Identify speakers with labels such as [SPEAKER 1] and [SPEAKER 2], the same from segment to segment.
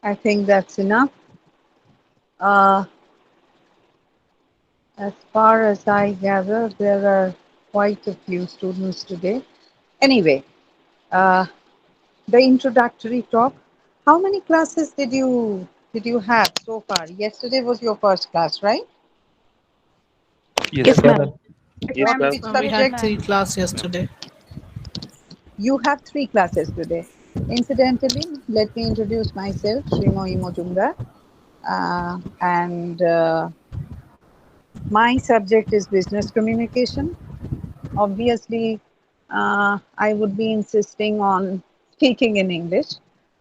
[SPEAKER 1] I think that's enough. Uh, as far as I gather, there are quite a few students today. Anyway, uh, the introductory talk. How many classes did you have so far? Yesterday was your first class, right?
[SPEAKER 2] Yes,
[SPEAKER 3] Yes,
[SPEAKER 2] ma'am.
[SPEAKER 3] ma'am.
[SPEAKER 4] Yes,
[SPEAKER 1] What
[SPEAKER 4] ma'am.
[SPEAKER 1] which
[SPEAKER 5] We had
[SPEAKER 1] subject?
[SPEAKER 5] three class
[SPEAKER 2] Ma'am.
[SPEAKER 5] yesterday.
[SPEAKER 1] You have three classes today. Incidentally, let me introduce myself, Srimohi Mojumdar, and my subject is business communication. Obviously, I would be insisting on speaking in English,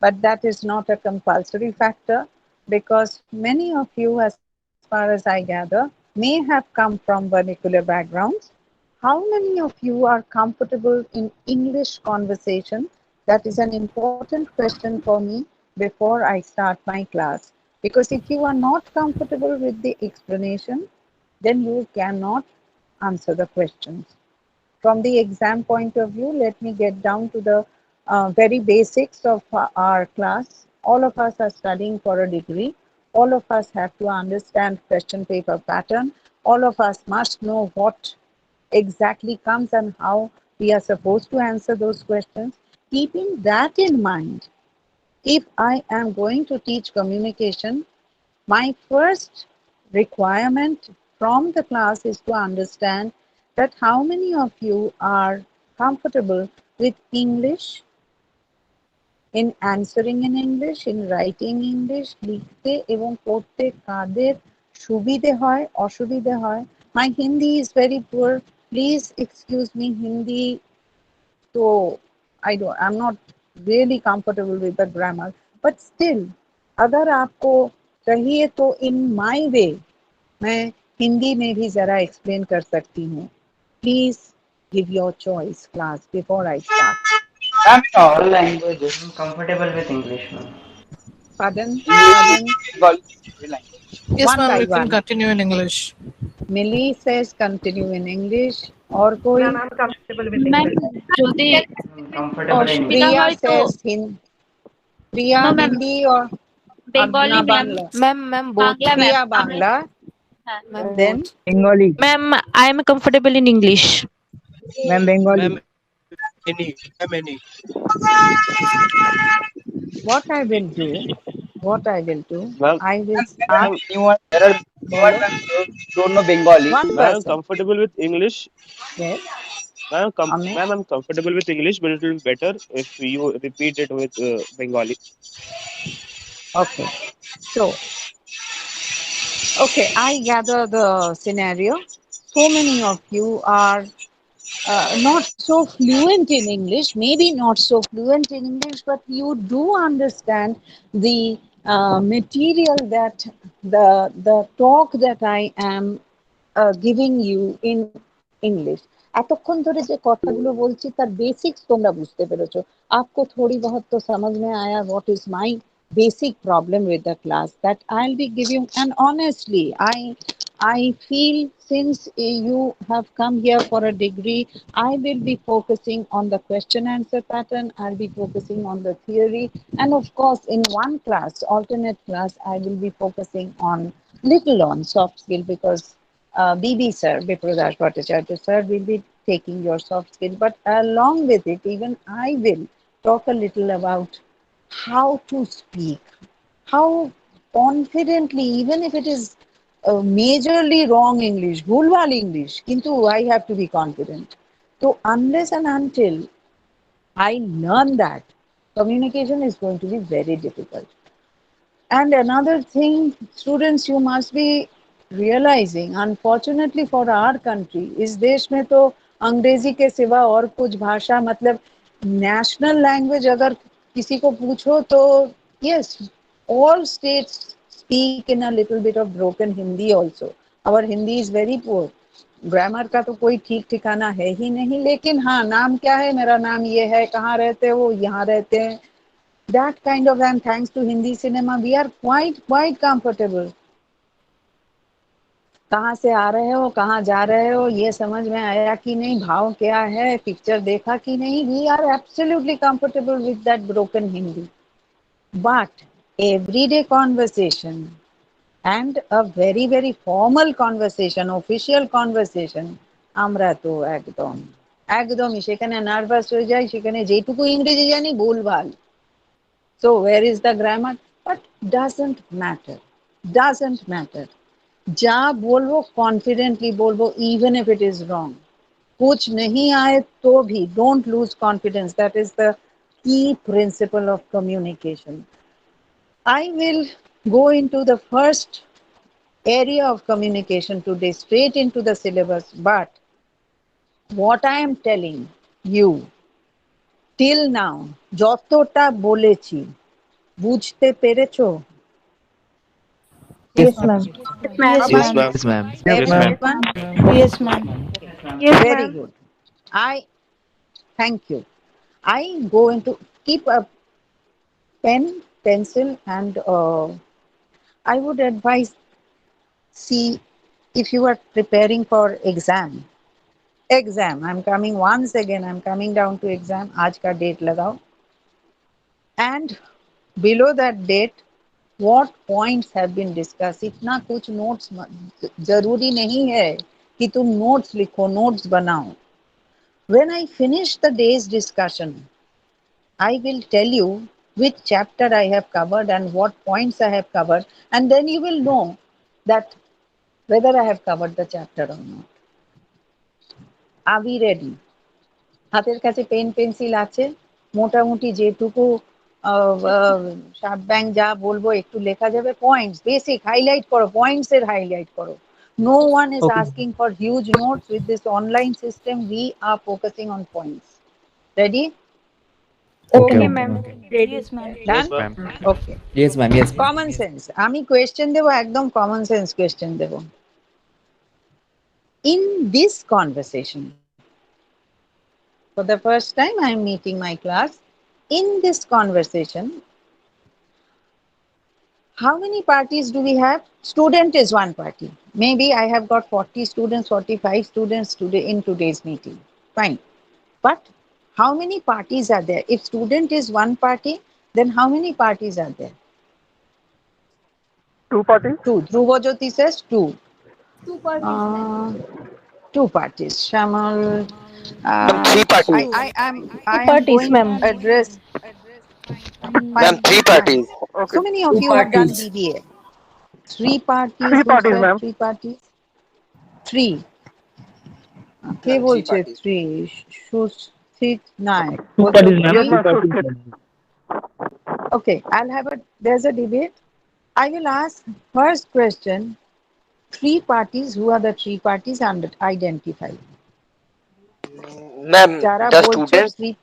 [SPEAKER 1] but that is not a compulsory factor because many of you, as far as I gather, may have come from vernacular backgrounds. How many of you are comfortable in English conversation? That is an important question for me before I start my class. Because if you are not comfortable with the explanation, then you cannot answer the questions. From the exam point of view, let me get down to the very basics of our class. All of us are studying for a degree. All of us have to understand question paper pattern. All of us must know what exactly comes and how we are supposed to answer those questions. Keeping that in mind, if I am going to teach communication, my first requirement from the class is to understand that how many of you are comfortable with English, in answering in English, in writing English, লিখতে এবং পড়তে কাদের সুবিধে হয়, অসুবিধে হয়. My Hindi is very poor. Please excuse me, Hindi. So I'm not really comfortable with the grammar. But still, अगर आपको चाहिए तो in my way मैं हिंदी में भी जरा एक्सप्लेन कर सकती हूँ. Please give your choice, class, before I start.
[SPEAKER 3] I'm in all languages. I'm comfortable with English, ma'am.
[SPEAKER 1] Pardon,
[SPEAKER 3] Hindi,
[SPEAKER 1] pardon.
[SPEAKER 3] Bengali, every language.
[SPEAKER 5] Yes,
[SPEAKER 1] One
[SPEAKER 5] ma'am.
[SPEAKER 1] by
[SPEAKER 5] You can
[SPEAKER 1] one.
[SPEAKER 5] continue in English.
[SPEAKER 1] Millie says continue in English. और कोई?
[SPEAKER 4] Ma'am, I'm comfortable with
[SPEAKER 6] ma'am
[SPEAKER 4] English.
[SPEAKER 6] যদি
[SPEAKER 3] I'm comfortable in
[SPEAKER 6] অসুবিধা
[SPEAKER 3] English.
[SPEAKER 1] Priya
[SPEAKER 6] হয় তো
[SPEAKER 1] says Priya
[SPEAKER 6] no ma'am
[SPEAKER 1] Hindi or
[SPEAKER 6] Bengali
[SPEAKER 1] না
[SPEAKER 6] ma'am
[SPEAKER 1] Bangla?
[SPEAKER 7] Ma'am, both.
[SPEAKER 6] Bangla ma'am
[SPEAKER 1] Priya
[SPEAKER 6] আমি
[SPEAKER 1] Bangla.
[SPEAKER 6] হ্যাঁ
[SPEAKER 7] Ma'am,
[SPEAKER 1] Then
[SPEAKER 7] both.
[SPEAKER 8] Bengali.
[SPEAKER 6] Ma'am I am comfortable in English
[SPEAKER 8] Ma'am, Bengali.
[SPEAKER 2] Ma'am, any. Ma'am, any.
[SPEAKER 1] what I will do,
[SPEAKER 2] Ma'am,
[SPEAKER 1] I will
[SPEAKER 3] Ma'am,
[SPEAKER 1] ask.
[SPEAKER 3] there are anyone
[SPEAKER 1] Bolo.
[SPEAKER 3] ma'am don't know Bengali.
[SPEAKER 1] One
[SPEAKER 2] ma'am, I'm
[SPEAKER 1] person.
[SPEAKER 2] comfortable with English.
[SPEAKER 1] Yes. Amit.
[SPEAKER 2] Ma'am, I'm comfortable with English, but it will be better if you repeat it with Bengali.
[SPEAKER 1] Okay. So, okay, I gather the scenario. So many of you are not so fluent in English, maybe not so fluent in English, but you do understand the material that the talk that I am giving you in English. এতক্ষণ ধরে যে কথাগুলো বলছি তার basics তোমরা বুঝতে পেরেছো. आपको थोड़ी बहुत तो समझ में आया what is my basic problem with the class that I'll be giving. And honestly, I feel since you have come here for a degree, I will be focusing on the question answer pattern. I'll be focusing on the theory, and of course in one class, alternate class, I will be focusing on little on soft skill because BB sir, Bipradash Bhattacharya sir, will be taking your soft skill. But along with it, even I will talk a little about how to speak, how confidently, even if it is majorly wrong English, bhulwal English, kintu I have to be confident. So unless and until I learn that, communication is going to be very difficult. And another thing, students, you must be realizing, unfortunately for our country, इस देश में तो अंग्रेजी के सिवा और कुछ भाषा मतलब national language अगर किसी को पूछो तो yes, all states speak in a little bit of broken Hindi also. Our Hindi is very poor. Grammar का तो कोई ठीक ठिकाना है ही नहीं. लेकिन हाँ, नाम क्या है, मेरा नाम ये है, कहाँ रहते हो, यहाँ रहते हैं, that kind of, and thanks to Hindi cinema, we are quite comfortable. कहाँ से आ रहे हो, कहाँ जा रहे हो, ये समझ में आया कि नहीं, भाव क्या है, पिक्चर देखा कि नहीं, we are absolutely comfortable with that broken Hindi. But everyday conversation and a very very formal conversation, official conversation, আমরা তো একদমই সেখানে নার্ভাস হয়ে যাই, সেখানে যেটুকু ইংরেজি জানি ভুলভাল। So where is the grammar? But doesn't matter. যা বলবো কনফিডেন্টলি বলবো, even if it is wrong. कुछ नहीं आए तो भी don't lose confidence. That is the key principle of communication. I will go into the first area of communication today, straight into the syllabus. But what I am telling you till now, যতটা বলেছি বুঝতে পেরেছো?
[SPEAKER 4] Yes, ma'am.
[SPEAKER 6] Yes, ma'am.
[SPEAKER 4] Yes,
[SPEAKER 1] সবাই?
[SPEAKER 2] Yes,
[SPEAKER 4] ma'am.
[SPEAKER 2] ma'am.
[SPEAKER 5] Yes, ma'am.
[SPEAKER 2] Yes, ma'am.
[SPEAKER 1] Everyone?
[SPEAKER 4] Yes, ma'am.
[SPEAKER 6] Yes,
[SPEAKER 1] Very
[SPEAKER 6] ma'am.
[SPEAKER 1] good. I thank you. I go into keep a pen, pencil, and I would advise, see, if you are preparing for exam, I'm coming once again, I'm coming down to exam, आज का date लगाओ, and below that date what points have been discussed. इतना कुछ notes जरूरी नहीं है कि तुम notes लिखो, notes बनाओ. When I finish the day's discussion, I will tell you which chapter I have covered and what points I have covered, and then you will know that whether I have covered the chapter or not. Are we ready? হাতের কাছে pen pencil আছে? মোটামুটি যেটুকু sharp ব্যাং যা বলবো একটু লেখা যাবে, পয়েন্টস বেসিক হাইলাইট করো, পয়েন্টস এর হাইলাইট করো. No one is
[SPEAKER 5] Okay.
[SPEAKER 1] asking for huge notes. With this online system we are focusing on points. Ready?
[SPEAKER 5] Okay,
[SPEAKER 6] Okay,
[SPEAKER 5] ma'am.
[SPEAKER 6] ma'am.
[SPEAKER 5] Okay.
[SPEAKER 6] Ready.
[SPEAKER 4] Yes, ma'am.
[SPEAKER 2] Yes,
[SPEAKER 1] Done?
[SPEAKER 2] ma'am.
[SPEAKER 1] Okay.
[SPEAKER 5] Yes, ma'am. Yes, ma'am.
[SPEAKER 1] Common sense, আমি question দেবো, একদম common sense question দেবো. In this conversation, for the first time I am meeting my class. In this conversation, how many parties do we have? Student is one party. Maybe I have got 40 students, 45 students today in today's meeting. Fine. But how many parties are there? If student is one party, then how many parties are there?
[SPEAKER 7] Two parties?
[SPEAKER 1] Two. Dhruvajyoti says two. Two parties. Shamal.
[SPEAKER 7] Ma'am, three parties.
[SPEAKER 4] Two
[SPEAKER 1] I am
[SPEAKER 4] parties,
[SPEAKER 1] going to
[SPEAKER 4] ma'am.
[SPEAKER 1] address.
[SPEAKER 7] Ma'am,
[SPEAKER 1] Fine.
[SPEAKER 7] three
[SPEAKER 1] Fine.
[SPEAKER 7] parties. Okay.
[SPEAKER 1] So many of
[SPEAKER 5] Two
[SPEAKER 1] you have done
[SPEAKER 5] parties.
[SPEAKER 1] BBA. Three parties.
[SPEAKER 7] Three
[SPEAKER 1] Who
[SPEAKER 7] parties,
[SPEAKER 1] said
[SPEAKER 7] ma'am.
[SPEAKER 1] three parties? Three. কে বলছে three? Sushit Naik.
[SPEAKER 5] Two
[SPEAKER 1] Also
[SPEAKER 5] parties, ma'am.
[SPEAKER 7] Yes,
[SPEAKER 1] three.
[SPEAKER 5] Two
[SPEAKER 7] ma'am.
[SPEAKER 5] parties.
[SPEAKER 1] Okay, there's a debate. I will ask first question. Three parties. Who are the three parties? And identify.
[SPEAKER 7] Ma'am,
[SPEAKER 1] যারা
[SPEAKER 7] the
[SPEAKER 1] বলছো
[SPEAKER 7] students,
[SPEAKER 1] three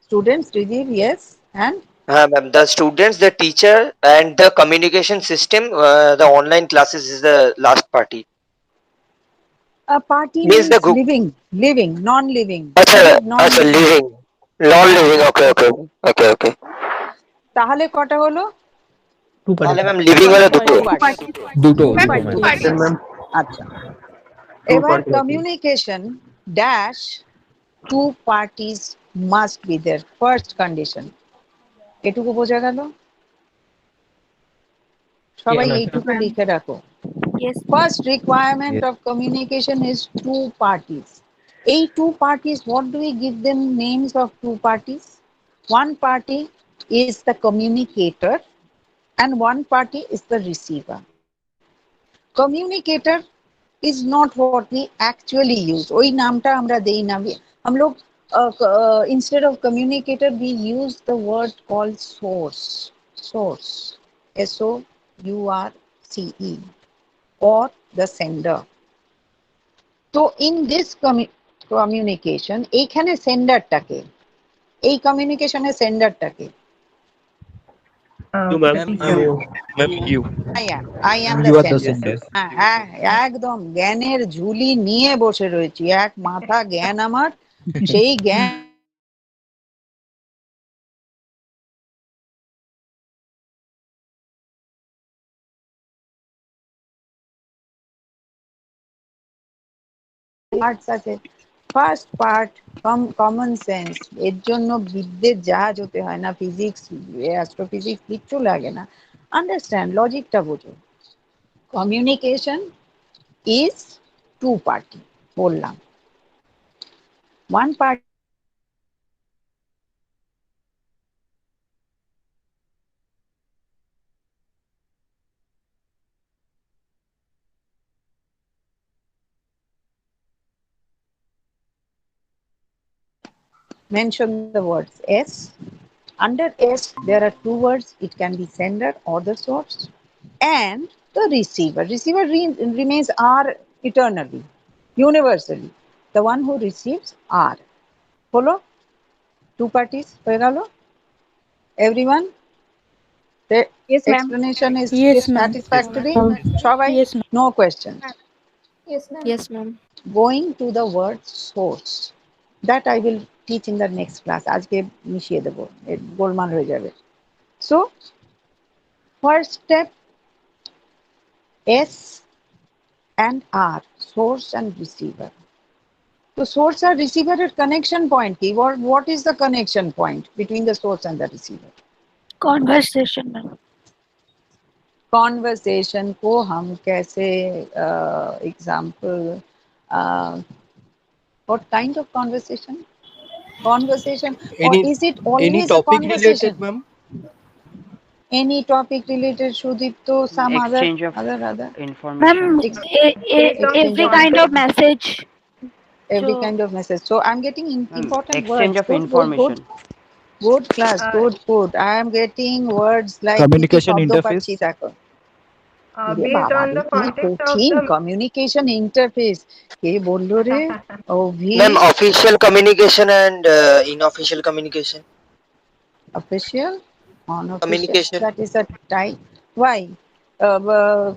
[SPEAKER 1] students, Trijib, yes, and
[SPEAKER 7] ma'am, the students, the teacher, and the communication system, the online classes is the last party.
[SPEAKER 1] a party
[SPEAKER 7] Means the
[SPEAKER 1] means
[SPEAKER 7] group.
[SPEAKER 1] living, non-living.
[SPEAKER 7] Acha,
[SPEAKER 1] Trijib,
[SPEAKER 7] acha,
[SPEAKER 1] non-living.
[SPEAKER 7] living. Non-living. Okay, okay, okay, okay.
[SPEAKER 1] তাহলে কটা হলো?
[SPEAKER 5] Two
[SPEAKER 7] তাহলে
[SPEAKER 5] parties.
[SPEAKER 7] Ma'am living হলো দুটো।
[SPEAKER 1] Two parties.
[SPEAKER 5] Duto.
[SPEAKER 1] Two
[SPEAKER 5] Duto,
[SPEAKER 1] parties.
[SPEAKER 5] ma'am.
[SPEAKER 7] Then ma'am,
[SPEAKER 1] আচ্ছা, এবার communication dash two parties must be there. First condition. এটুকু বোঝা গেল? সবাই
[SPEAKER 5] ma'am.
[SPEAKER 1] এইটুকু লিখে রাখো.
[SPEAKER 6] Yes.
[SPEAKER 1] First requirement
[SPEAKER 5] Yes.
[SPEAKER 1] of communication is two parties. A two parties, what do we give them names of two parties? One party is the communicator and one party is the receiver. Communicator is not what we actually use. ওই নামটা আমরা দেই না. हम लोग instead of communicator we use the word called source. Source. SOURCE. Or the sender. তো in this communication, এইখানে সেন্ডারটাকে, এই কমিউনিকেশনের সেন্ডারটাকে,
[SPEAKER 2] You, ma'am.
[SPEAKER 5] You.
[SPEAKER 2] Ma'am, you.
[SPEAKER 1] I am the
[SPEAKER 5] You are the
[SPEAKER 1] sender.
[SPEAKER 5] sender.
[SPEAKER 1] একদম জ্ঞানের ঝুলি নিয়ে বসে রয়েছি, এক মাথা জ্ঞান আমার, সেই জ্ঞান পার্টস আছে, ফার্স্ট পার্ট কমন সেন্স, এর জন্য বিদ্যের জাহাজ হতে হয় না, ফিজিক্স অ্যাস্ট্রোফিজিক্স কিচ্ছু লাগে না, আন্ডারস্ট্যান্ড লজিকটা বোঝো। কমিউনিকেশন ইজ টু পার্টি বললাম, one party mention the words S. Under S, there are two words. It can be sender or the source, and the receiver. Receiver remains R eternally, universally. The one who receives R. Follow? Two parties. হয়ে গেল? Everyone? The
[SPEAKER 6] Yes, ma'am.
[SPEAKER 1] explanation is
[SPEAKER 4] Yes, ma'am.
[SPEAKER 1] satisfactory? সবাই?
[SPEAKER 4] Yes, ma'am.
[SPEAKER 1] No questions.
[SPEAKER 6] Yes, ma'am.
[SPEAKER 1] Going to the word source, that I will teach in the next class. আজকে মিশিয়ে দেবো, গোলমাল হয়ে যাবে। So, first step, S and R, source and receiver. So, source and receiver এর connection point কি? What is the connection point between the source and the receiver?
[SPEAKER 6] Conversation, ma'am.
[SPEAKER 1] Conversation को हम कैसे, example, what kind of conversation? Conversation, or is it
[SPEAKER 5] Any
[SPEAKER 1] always a
[SPEAKER 5] topic
[SPEAKER 1] conversation?
[SPEAKER 5] related, ma'am?
[SPEAKER 1] Any topic related, Sudipto, some
[SPEAKER 3] Exchange of
[SPEAKER 1] other.
[SPEAKER 3] information.
[SPEAKER 6] Ma'am, every kind of message.
[SPEAKER 1] Every
[SPEAKER 6] So-
[SPEAKER 1] kind of message. So I'm getting important
[SPEAKER 3] Exchange
[SPEAKER 1] words.
[SPEAKER 3] of information.
[SPEAKER 1] Good class, good. I am getting words like
[SPEAKER 5] Communication
[SPEAKER 1] কি কি শব্দ
[SPEAKER 5] interface.
[SPEAKER 1] পাচ্ছি দেখো। ওরে
[SPEAKER 8] Based
[SPEAKER 1] বাবা
[SPEAKER 8] on
[SPEAKER 1] রে,
[SPEAKER 8] the
[SPEAKER 1] কি
[SPEAKER 8] context of
[SPEAKER 1] কঠিন
[SPEAKER 8] the
[SPEAKER 1] কমিউনিকেশন ইন্টারফেস, কে বললো রে? অভি।
[SPEAKER 7] Ma'am, official communication and unofficial communication.
[SPEAKER 1] Official, unofficial,
[SPEAKER 7] Communication.
[SPEAKER 1] that is a type. Why?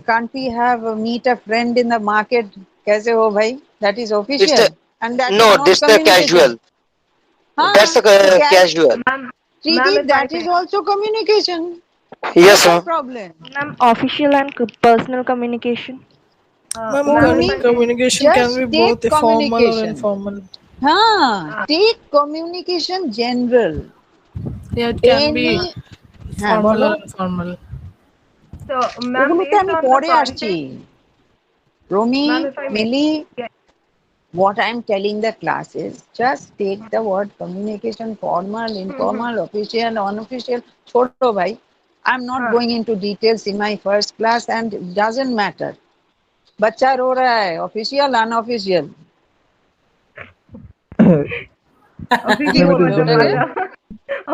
[SPEAKER 1] Can't we have meet a friend in the market? कैसे हो भाई? That is
[SPEAKER 7] It's
[SPEAKER 1] official,
[SPEAKER 7] the
[SPEAKER 1] and that is
[SPEAKER 7] no.
[SPEAKER 1] not
[SPEAKER 7] This the
[SPEAKER 1] communication.
[SPEAKER 7] casual.
[SPEAKER 1] हाँ,
[SPEAKER 7] That's the
[SPEAKER 1] so
[SPEAKER 7] casual.
[SPEAKER 8] ma'am,
[SPEAKER 1] Preeti,
[SPEAKER 8] if I
[SPEAKER 1] that
[SPEAKER 8] may,
[SPEAKER 1] is also communication.
[SPEAKER 7] Yes,
[SPEAKER 1] What's the
[SPEAKER 7] ma'am.
[SPEAKER 1] problem?
[SPEAKER 8] ma'am,
[SPEAKER 6] Official and personal communication.
[SPEAKER 9] Ma'am,
[SPEAKER 1] Only
[SPEAKER 9] communication can
[SPEAKER 1] just
[SPEAKER 9] be
[SPEAKER 1] take
[SPEAKER 9] both formal or
[SPEAKER 1] communication.
[SPEAKER 9] informal.
[SPEAKER 1] Take communication general.
[SPEAKER 9] Yeah, it can be
[SPEAKER 1] Any, হ্যাঁ
[SPEAKER 9] formal
[SPEAKER 1] বলো,
[SPEAKER 9] or informal.
[SPEAKER 8] so ma'am,
[SPEAKER 1] ওগুলোতে
[SPEAKER 8] based
[SPEAKER 1] আমি
[SPEAKER 8] on the
[SPEAKER 1] পরে
[SPEAKER 8] context,
[SPEAKER 1] আসছি। Romi,
[SPEAKER 8] ma'am, if I may,
[SPEAKER 1] Millie,
[SPEAKER 8] yeah.
[SPEAKER 1] what I'm telling the class is just take the word communication, formal, informal, official, unofficial. छोड़ो भाई. I'm not going into details in my first class, and it doesn't matter. बच्चा रो रहा है, official, unofficial. কি
[SPEAKER 8] Official for
[SPEAKER 1] বলবে
[SPEAKER 8] the
[SPEAKER 1] ওটা রে?
[SPEAKER 8] mother.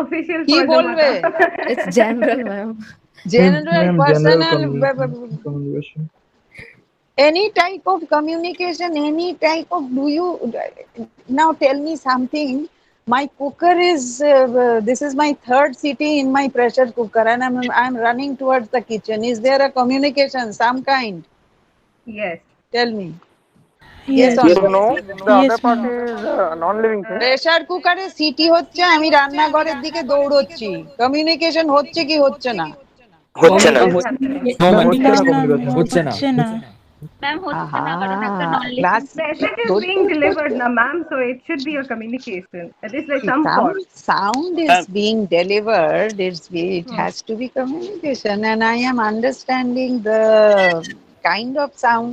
[SPEAKER 8] Official
[SPEAKER 1] কি
[SPEAKER 8] for the
[SPEAKER 1] বলবে?
[SPEAKER 8] mother.
[SPEAKER 4] It's general, ma'am.
[SPEAKER 1] General,
[SPEAKER 5] Ma'am,
[SPEAKER 1] personal,
[SPEAKER 5] communication.
[SPEAKER 1] any type of communication, any type of, do you, now tell me something. My cooker is, this is my third city in my pressure cooker, and I'm running towards the kitchen. Is there a communication, some kind?
[SPEAKER 8] Yes.
[SPEAKER 1] Tell me.
[SPEAKER 4] Yes.
[SPEAKER 1] or
[SPEAKER 2] Yes
[SPEAKER 1] no?
[SPEAKER 2] or no? The
[SPEAKER 4] Yes,
[SPEAKER 2] other part
[SPEAKER 4] ma'am.
[SPEAKER 2] is non-living thing.
[SPEAKER 1] Pressure কুকারে city হচ্ছে, আমি রান্নাঘরের দিকে দৌড়চ্ছি, communication হচ্ছে কি হচ্ছে না?
[SPEAKER 7] হচ্ছে না।
[SPEAKER 8] What is happening?
[SPEAKER 5] No, ma'am,
[SPEAKER 9] হচ্ছে না
[SPEAKER 5] communication.
[SPEAKER 9] হচ্ছে না।
[SPEAKER 4] হচ্ছে না।
[SPEAKER 6] Ma'am, হচ্ছে না কারণ একটা
[SPEAKER 1] class
[SPEAKER 8] Message is being delivered now, ma'am, so it should be a communication. It is like some
[SPEAKER 1] some
[SPEAKER 8] sort.
[SPEAKER 1] sound is being delivered, it has to be communication, and I am understanding the kind of sound,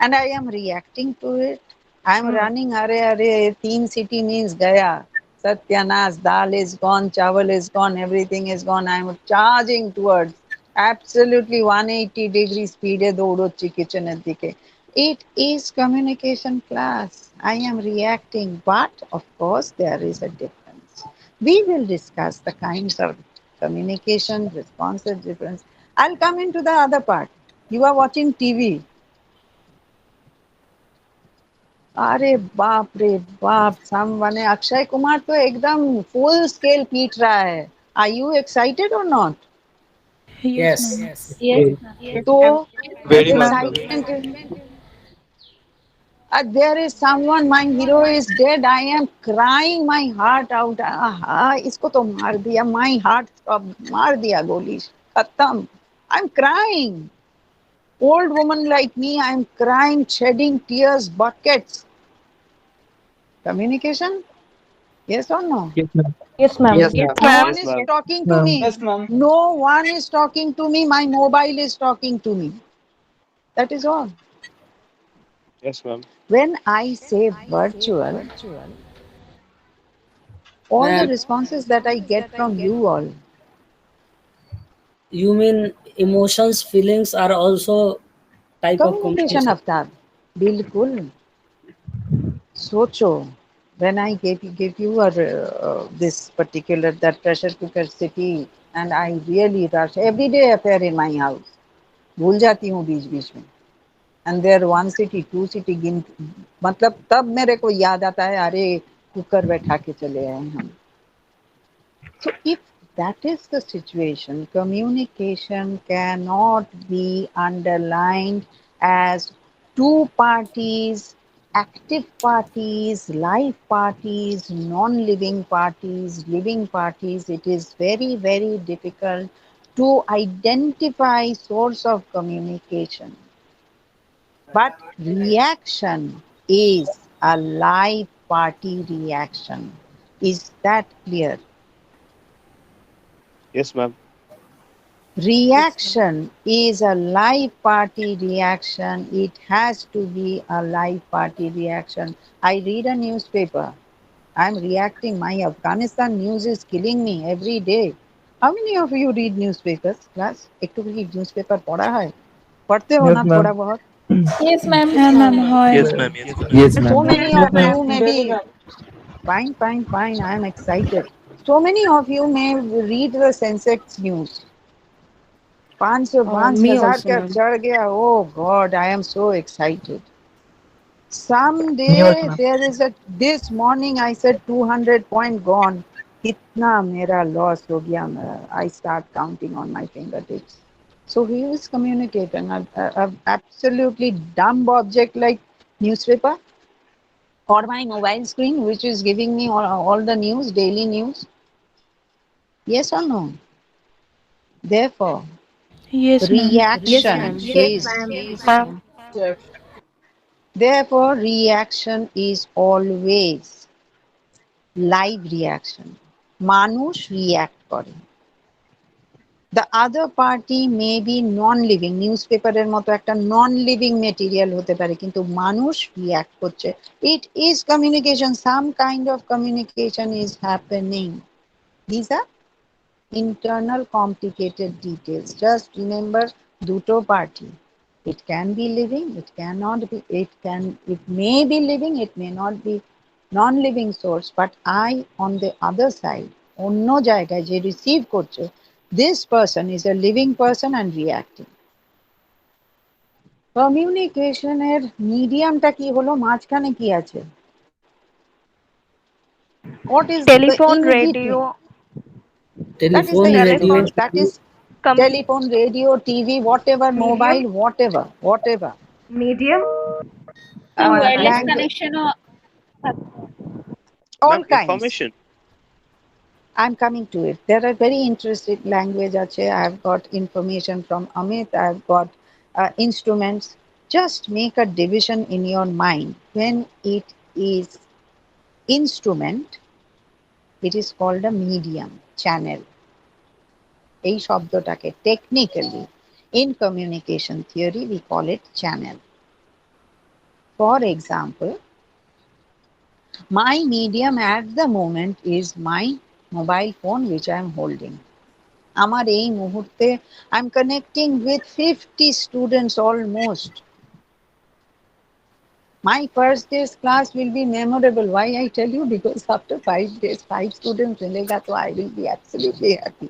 [SPEAKER 1] and I am reacting to it. I am running, are teen city means gaya, satyanas, dal is gone, chawal is gone, everything is gone. I am charging towards absolutely 180-degree speed e দৌড়চ্ছি কিচেনের দিকে. It is communication class. I am reacting, but of course there is a difference. We will discuss the kinds of communication, responses, difference. I'll come into the other part. You are watching TV. अरे बाप रे बाप, सम माने अक्षय कुमार तो एकदम full scale पीट रहा है. Are you excited or not?
[SPEAKER 4] Yes, ma'am.
[SPEAKER 6] Yes.
[SPEAKER 1] तो
[SPEAKER 5] Very much.
[SPEAKER 1] excitement. There is someone, my hero is dead. I am crying my heart out. इसको तो मार दिया. My heart मार दिया गोली. खत्म. I'm crying. Old woman like me, I'm crying, shedding tears, buckets. Communication? Yes or no?
[SPEAKER 5] Yes, ma'am.
[SPEAKER 6] Yes, ma'am.
[SPEAKER 5] Yes,
[SPEAKER 6] Yes,
[SPEAKER 5] ma'am.
[SPEAKER 1] No
[SPEAKER 6] ma'am.
[SPEAKER 1] one
[SPEAKER 2] Yes,
[SPEAKER 1] is
[SPEAKER 2] ma'am.
[SPEAKER 1] talking to
[SPEAKER 5] Ma'am.
[SPEAKER 1] me.
[SPEAKER 3] Yes, ma'am.
[SPEAKER 1] No one is talking to me. My mobile is talking to me. That is all.
[SPEAKER 2] Yes, ma'am.
[SPEAKER 1] When I say virtual, all the
[SPEAKER 10] Ma'am,
[SPEAKER 1] responses that I get from you all,
[SPEAKER 10] you mean emotions, feelings are also type of
[SPEAKER 1] communication
[SPEAKER 10] communication.
[SPEAKER 1] aftab, bilkul. Socho, when I give you this particular that pressure cooker city, and I really rush everyday affair in my house. भूल जाती हूँ बीच बीच में. And there one city, two city गिन मतलब तब मेरे को याद आता है अरे कुकर बैठा के चले आए हम. So if that is the situation, communication cannot be underlined as two parties, active parties, live parties, non-living parties, living parties. It is very, very difficult to identify source of communication. But reaction is a live party reaction. Is that clear?
[SPEAKER 2] Yes, ma'am.
[SPEAKER 1] Reaction is a live party reaction. It has to be a live party reaction. I read a newspaper. I'm reacting. My Afghanistan news is killing me every day. How many of you read newspapers, class? एक तो भी newspaper पढ़ा है? पढ़ते हो
[SPEAKER 5] Yes,
[SPEAKER 1] ना थोड़ा
[SPEAKER 5] ma'am.
[SPEAKER 1] बहुत?
[SPEAKER 4] Yes, ma'am.
[SPEAKER 6] Yes, ma'am.
[SPEAKER 4] Hi.
[SPEAKER 5] Yes, ma'am. Yes,
[SPEAKER 1] So
[SPEAKER 5] ma'am.
[SPEAKER 1] many
[SPEAKER 3] Yes,
[SPEAKER 1] of
[SPEAKER 3] ma'am.
[SPEAKER 1] you may
[SPEAKER 3] Daily,
[SPEAKER 1] be
[SPEAKER 3] ma'am.
[SPEAKER 1] fine, fine, fine. I am excited. So many of you may read the Sensex news. 500
[SPEAKER 4] Me
[SPEAKER 1] 5,000
[SPEAKER 4] also,
[SPEAKER 1] का
[SPEAKER 4] ma'am.
[SPEAKER 1] चढ़ गया. Oh God, I am so excited.
[SPEAKER 5] Me also,
[SPEAKER 1] Someday
[SPEAKER 5] ma'am.
[SPEAKER 1] there is a. This morning I said 200 point gone. कितना मेरा loss हो गया. I start counting on my fingertips. So he is communicating a absolutely dumb object like newspaper or my mobile screen, which is giving me all the news, daily news. Yes or no? Therefore,
[SPEAKER 4] Yes, ma'am.
[SPEAKER 6] Yes,
[SPEAKER 1] reaction
[SPEAKER 6] ma'am.
[SPEAKER 1] is.
[SPEAKER 6] Ma'am.
[SPEAKER 1] Therefore, reaction is always live reaction. মানুষ react করে. The other party may be non-living. নিউজপেপারের মতো একটা non-living material হতে পারে কিন্তু মানুষ react করছে. It is communication. Some kind of communication is happening. These are internal complicated details. Just remember দুটো party. It can be living, it cannot be, it may be living, it may not be non-living source, but I on the other side, অন্য জায়গায় যে receive করছে, this person is a living person and reacting. Communication এর mediumটা কি হলো, মাঝখানে কি আছে? What is the
[SPEAKER 6] Telephone,
[SPEAKER 1] in between?
[SPEAKER 6] radio,
[SPEAKER 1] That is the
[SPEAKER 10] Telephone,
[SPEAKER 1] in
[SPEAKER 10] radio,
[SPEAKER 1] between.
[SPEAKER 6] telephone,
[SPEAKER 1] That is
[SPEAKER 6] com-
[SPEAKER 1] telephone, radio, TV, whatever,
[SPEAKER 8] Medium,
[SPEAKER 1] mobile, whatever.
[SPEAKER 8] medium,
[SPEAKER 6] some
[SPEAKER 8] or
[SPEAKER 6] wireless
[SPEAKER 1] Language,
[SPEAKER 6] connection or
[SPEAKER 1] all
[SPEAKER 2] Ma'am,
[SPEAKER 1] kinds.
[SPEAKER 2] information.
[SPEAKER 1] I'm coming to it. There are very interesting language. I've got information from Amit. I've got instruments. Just make a division in your mind. When it is instrument, it is called a medium, channel. এই শব্দটাকে technically in communication theory we call it channel. For example, my medium at the moment is my mobile phone which I am holding. আমার এই মুহূর্তে I'm connecting with 50 students almost. My first day's class will be memorable. Why I tell you? Because after 5 days, 5 students milega, so I will be absolutely happy.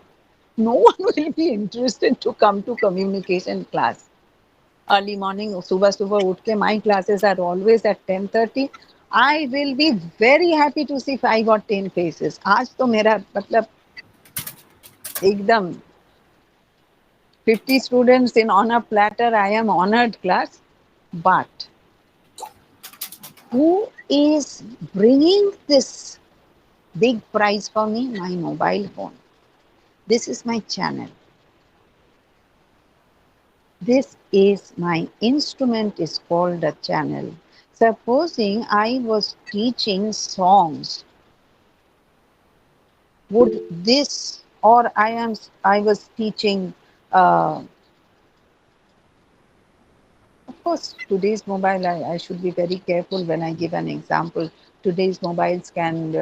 [SPEAKER 1] No one will be interested to come to communication class. Early morning, subah subah उठ के my classes are always at 10:30. I will be very happy to see 5 or 10 faces. आज तो मेरा मतलब एकदम 50 students in on a platter. I am honored class. But who is bringing this big prize for me? My mobile phone. This is my channel. This is my instrument is called a channel. Supposing I was teaching songs, would this, or I was teaching, uh, of course, today's mobile, I should be very careful when I give an example. Today's mobiles can be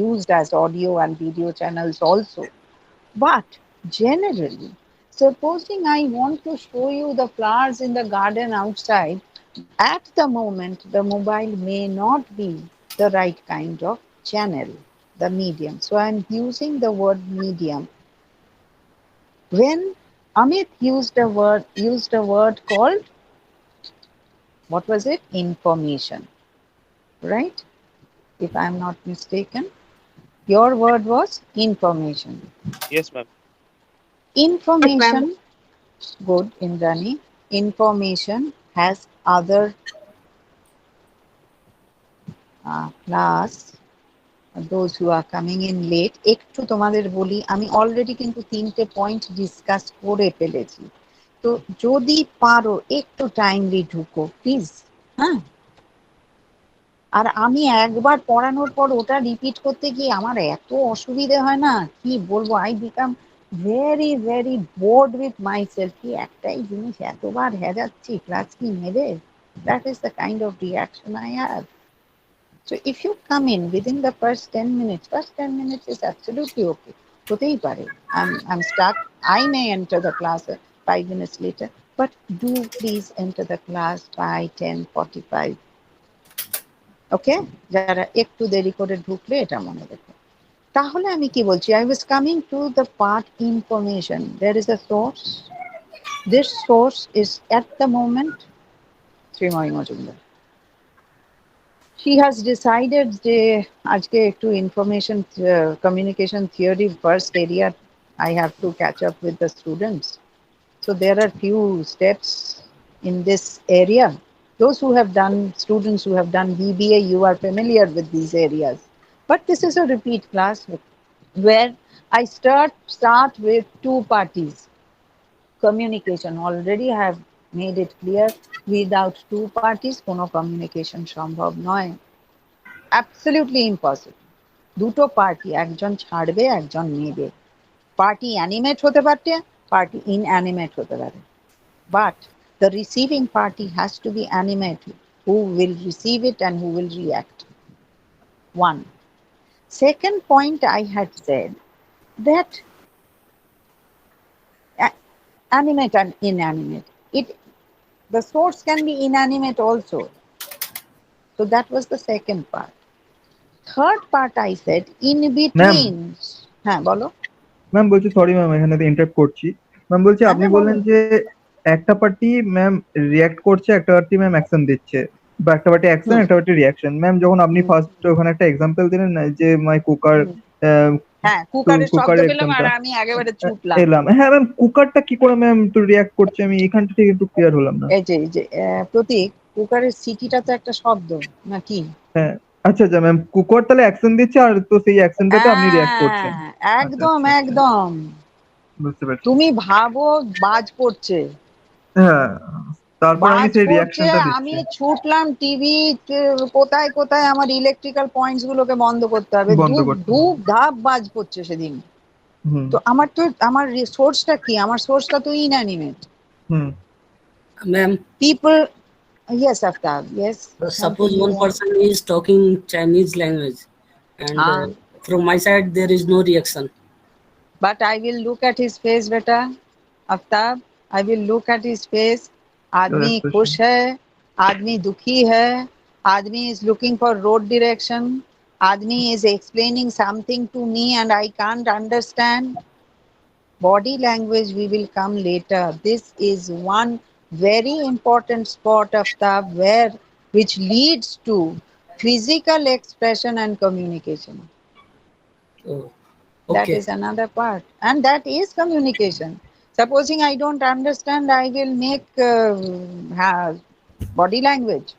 [SPEAKER 1] used as audio and video channels also. But generally, supposing I want to show you the flowers in the garden outside, at the moment, the mobile may not be the right kind of channel, the medium. So I'm using the word medium. When Amit used a word called, what was it? Information, right? If I'm not mistaken, your word was information.
[SPEAKER 2] Yes, ma'am.
[SPEAKER 1] Information, good, Indrani. Information has other class, those who are coming in late. একটু তোমাদের বলি, আমি already কিন্তু 3টে point discuss করে ফেলেছি, তো যদি পারো একটু টাইমলি ঢুকো প্লিজ। হ্যাঁ, আর আমি একবার পড়ানোর পর ওটা রিপিট করতে গিয়ে আমার এত অসুবিধে হয় না, কি বলবো, I become very very board with my self, কি একটাই জিনিস এতবার হেজাচ্ছি, ক্লাস কি নেবে? That is the kind of reaction I have. So if you come in within the first 10 minutes is absolutely okay. হতেই পারে I'm stuck, I may enter the class 5 minutes later, but do please enter the class by 10:45. ওকে, যারা একটু দেরি করে ঢুকলে এটা মনে রেখো। তাহলে আমি কি বলছি, I was coming to the part information. There is a source. This source is at the moment Srimay Majumdar. She has decided যে আজকে একটু information communication theory first area I have to catch up with the students. So there are few steps in this area. Those who have done, students who have done BBA, you are familiar with these areas. But this is a repeat class where I start with two parties. Communication, already I have made it clear, without two parties কোনো communication সম্ভব নয়, absolutely impossible. দুটো party, একজন ছাড়বে একজন নেবে। Party animate হতে পারে, পার্টি ইনঅ্যানিমেট হতে পারে, but the receiving party has to be animated, who will receive it and who will react. One. Second point, I had said that animate and inanimate, the source can be inanimate also. So that was the second part. Third part, I said in between. হ্যাঁ বলো
[SPEAKER 5] ma'am. বলছি sorry ma'am, এখানে interrupt করছি ma'am. বলছি আপনি বললেন যে একটা পার্টি ম্যাম রিঅ্যাক্ট করছে, একটা পার্টি ম্যাম অ্যাকশন দিচ্ছে, বা একটা পার্টি অ্যাকশন একটা পার্টি রিঅ্যাকশন। ম্যাম যখন আপনি ফার্স্ট ওখানে একটা এক্সাম্পল দিলেন না, যে মাই কুকার,
[SPEAKER 1] হ্যাঁ কুকারের শব্দ পেলাম আর আমি একেবারে ছুটলাম
[SPEAKER 5] এলাম। হ্যাঁ ম্যাম, কুকারটা কি করে ম্যাম তো রিঅ্যাক্ট করছে, আমি এখানটা থেকে একটু ক্লিয়ার হলাম না।
[SPEAKER 1] এই যে প্রতীক, কুকারের সিটিটা তো একটা শব্দ নাকি?
[SPEAKER 5] হ্যাঁ আচ্ছা আচ্ছা ম্যাম, কুকার তাহলে অ্যাকশন দিচ্ছে আর তো সেই অ্যাকশনটাতে আপনি রিঅ্যাক্ট করছেন।
[SPEAKER 1] একদম একদম,
[SPEAKER 5] বুঝতে পারছি।
[SPEAKER 1] তুমি ভাবো বাজ পড়ছে,
[SPEAKER 5] হ্যাঁ তারপর আমি সেই রিঅ্যাকশনটা দিচ্ছি।
[SPEAKER 1] আমি ছুটলাম টিভি, কোথায় কোথায় আমার ইলেকট্রিক্যাল পয়েন্টস গুলোকে বন্ধ করতে হবে, ধূপ ধাপ বাজ পড়ছে সেদিন। তো আমার সোর্সটা কি? আমার সোর্সটা তো inanimate.
[SPEAKER 10] Ma'am,
[SPEAKER 1] people, yes Aftab, yes.
[SPEAKER 10] Suppose one person is talking Chinese language and from my side there is no reaction.
[SPEAKER 1] But I will look at his face, beta. Aftab, I will look at his face. आदमी खुश है, आदमी दुखी है, आदमी is looking for road direction, आदमी is explaining something to me and I can't understand. Body language we will come later. This is one very important spot of Aftab, which leads to physical expression and communication.
[SPEAKER 10] Oh, okay.
[SPEAKER 1] That is another part, and that is communication. Supposing I don't understand, I will make body language.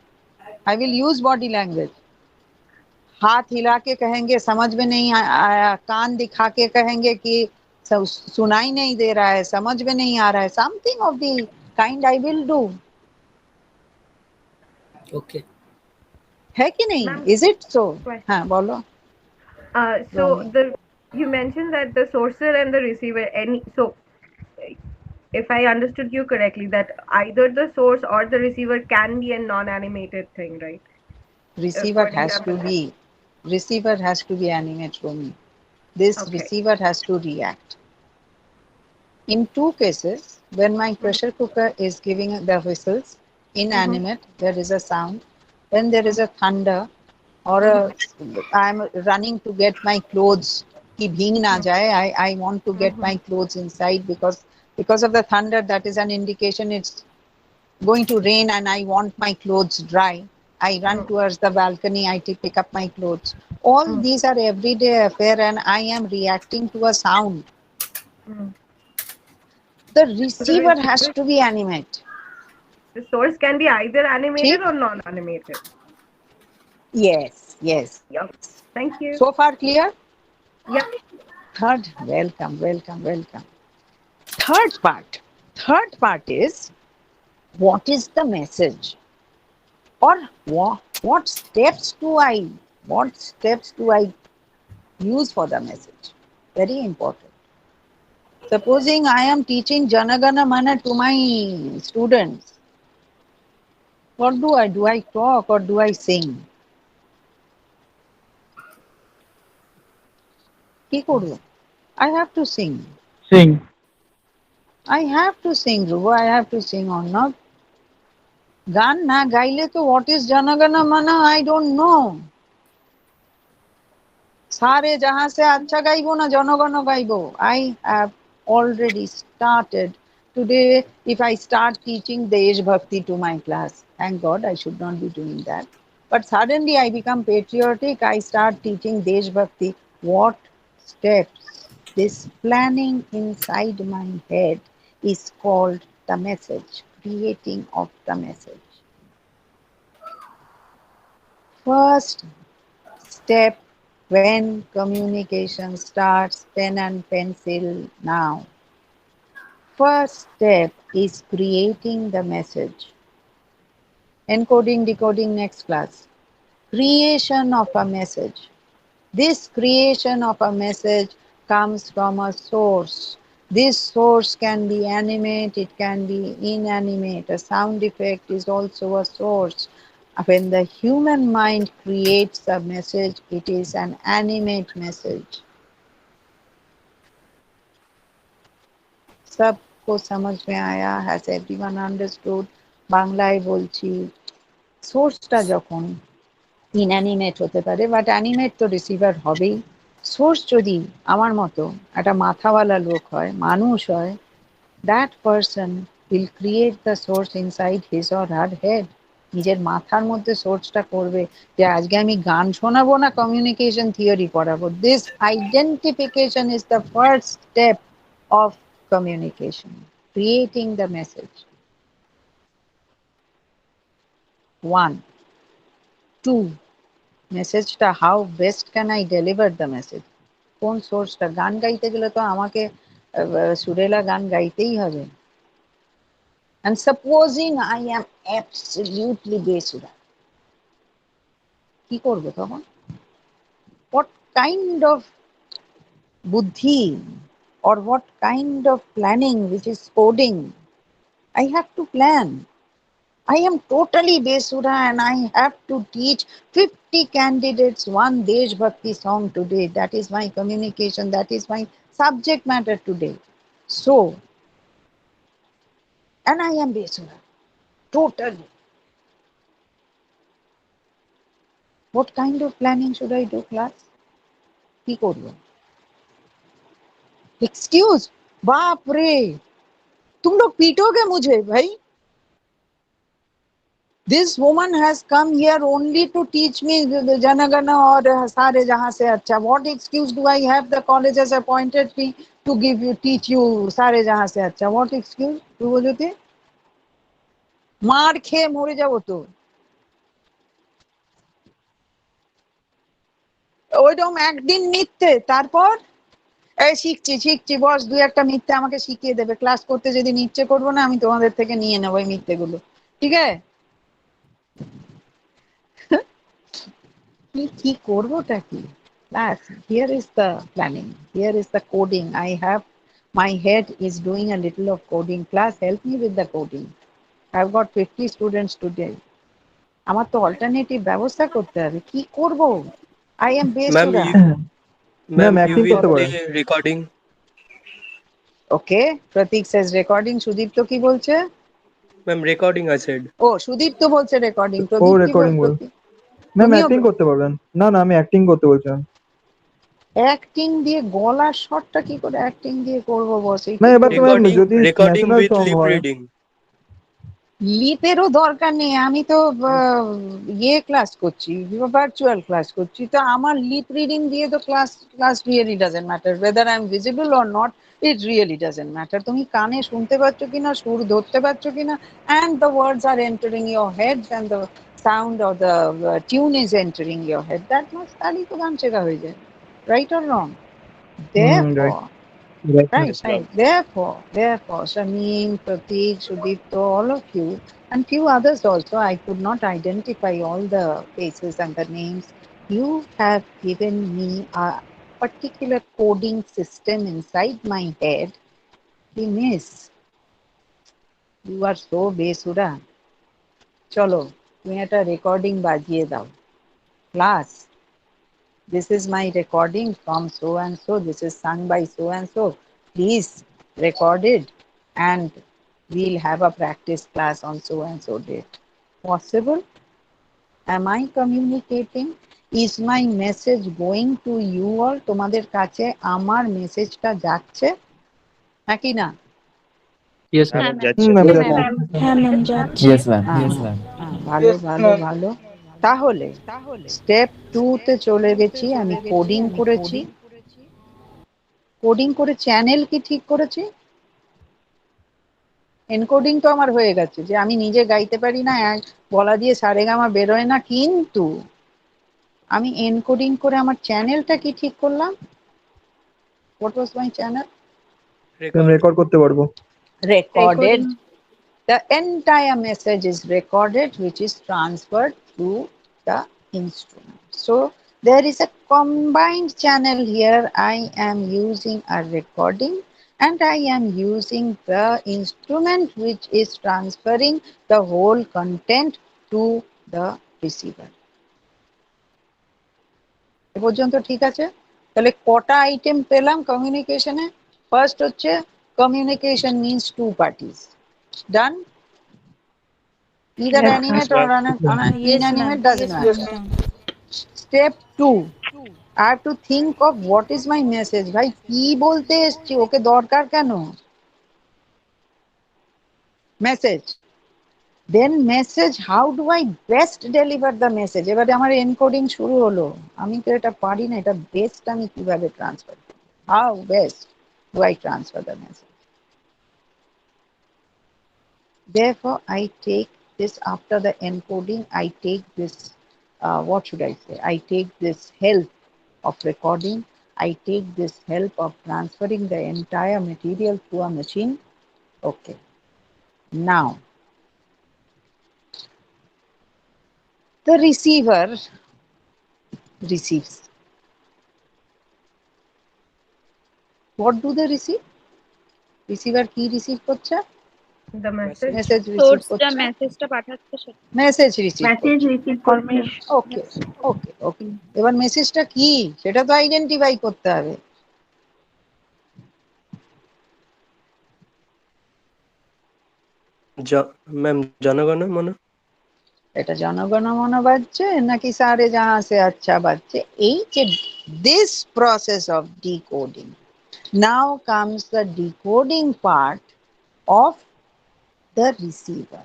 [SPEAKER 1] I will use body language. हाथ हिला के कहेंगे समझ में नहीं आया, कान दिखा के कहेंगे कि सुनाई नहीं दे रहा है, समझ में नहीं आ रहा है, something of the kind I will do.
[SPEAKER 10] Okay.
[SPEAKER 1] है कि नहीं?
[SPEAKER 8] Ma'am,
[SPEAKER 1] Is it so?
[SPEAKER 8] question.
[SPEAKER 1] हाँ बोलो.
[SPEAKER 8] So
[SPEAKER 1] Romi.
[SPEAKER 8] you mentioned that the sourcer and the receiver, if I understood you correctly, that either the source or the receiver can be a non-animated thing, right?
[SPEAKER 1] Receiver
[SPEAKER 8] For
[SPEAKER 1] has to
[SPEAKER 8] example,
[SPEAKER 1] be animate, Romi. This
[SPEAKER 8] okay.
[SPEAKER 1] receiver has to react. In two cases, when my pressure cooker is giving the whistles, inanimate, there is a sound. When there is a thunder, or I'm running to get my clothes, ki bhing na jaye, I want to get my clothes inside because of the thunder, that is an indication it's going to rain and I want my clothes dry. I run towards the balcony, pick up my clothes. All these are everyday affair and I am reacting to a sound. The
[SPEAKER 8] So the
[SPEAKER 1] receiver has to be animate.
[SPEAKER 8] the source can be either animated
[SPEAKER 1] ठीक?
[SPEAKER 8] or non-animated.
[SPEAKER 1] Yes, yes.
[SPEAKER 8] Yep. Thank you.
[SPEAKER 1] So far clear?
[SPEAKER 8] Yep.
[SPEAKER 1] Third, welcome. Third part is, what is the message? Or what steps do I use for the message? Very important. Supposing I am teaching Janagana Mana to my students, what do? Do I talk or do I sing? কি করব? I have to sing.
[SPEAKER 5] Sing.
[SPEAKER 1] I have to sing, Rubo. I have to sing or not. গান না গাইলে তো what is Janagana Mana I don't know. সারে জাহাঁ সে আচ্ছা গাইবো না জনগণ গাইবো. I have already started. Today, if I start teaching Desh Bhakti to my class, thank God I should not be doing that. But suddenly I become patriotic. I start teaching Desh Bhakti. What steps? This planning inside my head is called the message, creating of the message. First step when communication starts, pen and pencil now. First step is creating the message. Encoding, decoding, next class. Creation of a message. This creation of a message comes from a source. This source can be animate, it can be inanimate. A sound effect is also a source. When the human mind creates a message, it is an animate message. सबको समझ में आया? Has everyone understood? বাংলায় বলছি, সোর্সটা যখন inanimate হতে পারে, বাট অ্যানিমেট তো রিসিভার হবেই। সোর্স যদি আমার মতো একটা মাথাওয়ালা লোক হয়, মানুষ হয়, that person will create the source inside his or her head. নিজের মাথার মধ্যে সোর্সটা করবে যে আজকে আমি গান শোনাবো না কমিউনিকেশন থিওরি পড়াবো। This identification is the first step of communication, creating the message. 1. 2. মেসেজটা how best can I deliver the message? কোন সোর্সটা? গান গাইতে গেলে তো আমাকে সুরেলা গান গাইতেই হবে। And supposing I am absolutely বেসুরা, কি করব তখন? What kind of buddhi or what kind of planning, which is coding, I have to plan. I am totally Besura and I have to teach 50 candidates one Desh Bhakti song today. That is my communication. That is my subject matter today. So, and I am Besura. Totally. What kind of planning should I do, class? কি করব? Excuse? बाप रे, तुम लोग पीटोगे मुझे भाई? This woman has come here only to teach me Janagana or Sare Jahan Se Acha. What excuse do I have? The college has appointed me to teach you Sare Jahan Se Acha. What excuse? তুই বলতে মার খেয়ে মরে যাবো তো। ওইরকম একদিন মিথ্যে, তারপর এই শিখছি বস, দুই একটা মিথ্যে আমাকে শিখিয়ে দেবে। ক্লাস করতে যেদিন ইচ্ছে করবো না, আমি তোমাদের থেকে নিয়ে নেবো এই মিথ্যেগুলো। ঠিক আছে? কি করবোটা কি? Here is the planning. Here is the coding. My head is doing a little of coding. Class, help me with the coding. I've got 50 students today. আমার তো অল্টারনেটিভ ব্যবস্থা করতে হবে। কি করব? I am
[SPEAKER 11] Ma'am,
[SPEAKER 1] বেসুরা।
[SPEAKER 5] ম্যাম
[SPEAKER 11] you
[SPEAKER 5] অ্যাক্টিং করতে
[SPEAKER 11] will
[SPEAKER 5] পারেন।
[SPEAKER 11] play recording.
[SPEAKER 1] Okay, Pratik says recording. Sudipta কি বলছে?
[SPEAKER 11] Ma'am, recording I said.
[SPEAKER 1] ও সুদীপ্ত বলছে রেকর্ডিং।
[SPEAKER 5] ও
[SPEAKER 1] প্রদীপ কি
[SPEAKER 5] রেকর্ডিং বল।
[SPEAKER 1] প্রদীপ?
[SPEAKER 5] ম্যাম
[SPEAKER 1] তুমিও
[SPEAKER 5] অ্যাক্টিং করতে পারবেন। না না আমি অ্যাক্টিং করতে বলছিলাম।
[SPEAKER 1] অ্যাক্টিং দিয়ে গলার শটটা কি করে অ্যাক্টিং দিয়ে করব বস?
[SPEAKER 5] না এবার তো ম্যাম যদি
[SPEAKER 11] Recording
[SPEAKER 5] national
[SPEAKER 11] with
[SPEAKER 5] song
[SPEAKER 11] lip
[SPEAKER 5] হয়
[SPEAKER 11] reading.
[SPEAKER 1] লিপেরও দরকার নেই। আমি তো ইয়ে ক্লাস করছি, ভার্চুয়াল ক্লাস করছি। তো আমার লিপ রিডিং দিয়ে তো class really doesn't matter whether I am visible or not. It really doesn't matter. তুমি কানে শুনতে পাচ্ছ কিনা, সুর ধরতে পারছো কিনা, and the words are entering your head and the sound or the tune is entering your head. That much তাহলেই তো গান শেখা হয়ে যায়। Right or wrong? Therefore, right. Therefore, Shamin, Pratik, Sudipto, all of you, and few others also, I could not identify all the faces and the names. You have given me a particular coding system inside my head. Miss, you are so besura. চলো তুমি একটা recording বাজিয়ে দাও। Class, this is my recording from so and so. This is sung by so and so. Please record it and we'll have a practice class on so and so date. Possible? Am I communicating? Is my message going to you all? তোমাদের কাছে আমার মেসেজটা যাচ্ছে নাকি না?
[SPEAKER 2] Yes, ma'am.
[SPEAKER 4] হ্যাঁ ma'am যাচ্ছে।
[SPEAKER 12] Yes, ma'am. Yes, ma'am.
[SPEAKER 1] ভালো ভালো ভালো। তাহলে স্টেপ 2 তে চলে গেছি। আমি কোডিং করেছি। কোডিং করে চ্যানেল কি ঠিক করেছি? এনকোডিং তো আমার হয়ে গেছে, যে আমি নিজে গাইতে পারি না, গলা দিয়ে সারেগামা বেরোয় না, কিন্তু আমি এনকোডিং করে আমার চ্যানেলটা কি ঠিক করলাম? What was my channel?
[SPEAKER 5] Record করতে পারবো।
[SPEAKER 1] Recorded. The entire message is recorded, which is transferred through the instrument. So there is a combined channel here. I am using a recording and I am using the instrument which is transferring the whole content to the receiver. এ পর্যন্ত ঠিক আছে? তাহলে কটা item পেলাম কমিউনিকেশনে? First হচ্ছে communication means two parties. Done? Either animate or inanimate doesn't matter. Step 2, I have to think of what is my message. ভাই কি বলতে এসছি, ওকে দরকার কেন? Message. Then message, how do I best deliver the message? এবারে আমার encoding শুরু হলো। আমি তো এটা পারি না, এটা বেস্ট আমি কিভাবে ট্রান্সফার করব? How best do I transfer the message? Therefore, I take this after the encoding, I take this, what should I say? I take this help of recording, I take this help of transferring the entire material through a machine. Okay. Now, the receiver receives. What do they receive? Receiver কি receive করছে?
[SPEAKER 8] The message.
[SPEAKER 1] Message receive
[SPEAKER 6] source যা
[SPEAKER 1] করছে।
[SPEAKER 6] মেসেজটা পাঠাচ্ছে সেটা।
[SPEAKER 1] Message receive
[SPEAKER 8] Message receive করছে।
[SPEAKER 1] ওকে ওকে ওকে। এবার মেসেজটা কি সেটা তো আইডেন্টিফাই করতে হবে।
[SPEAKER 11] Ma'am, জনগণ মন।
[SPEAKER 1] এটা জনগণমন বাজছে নাকি সারে জাহাঁ সে আচ্ছা বাজছে? এই যে this process of decoding. Now comes the decoding part of the receiver.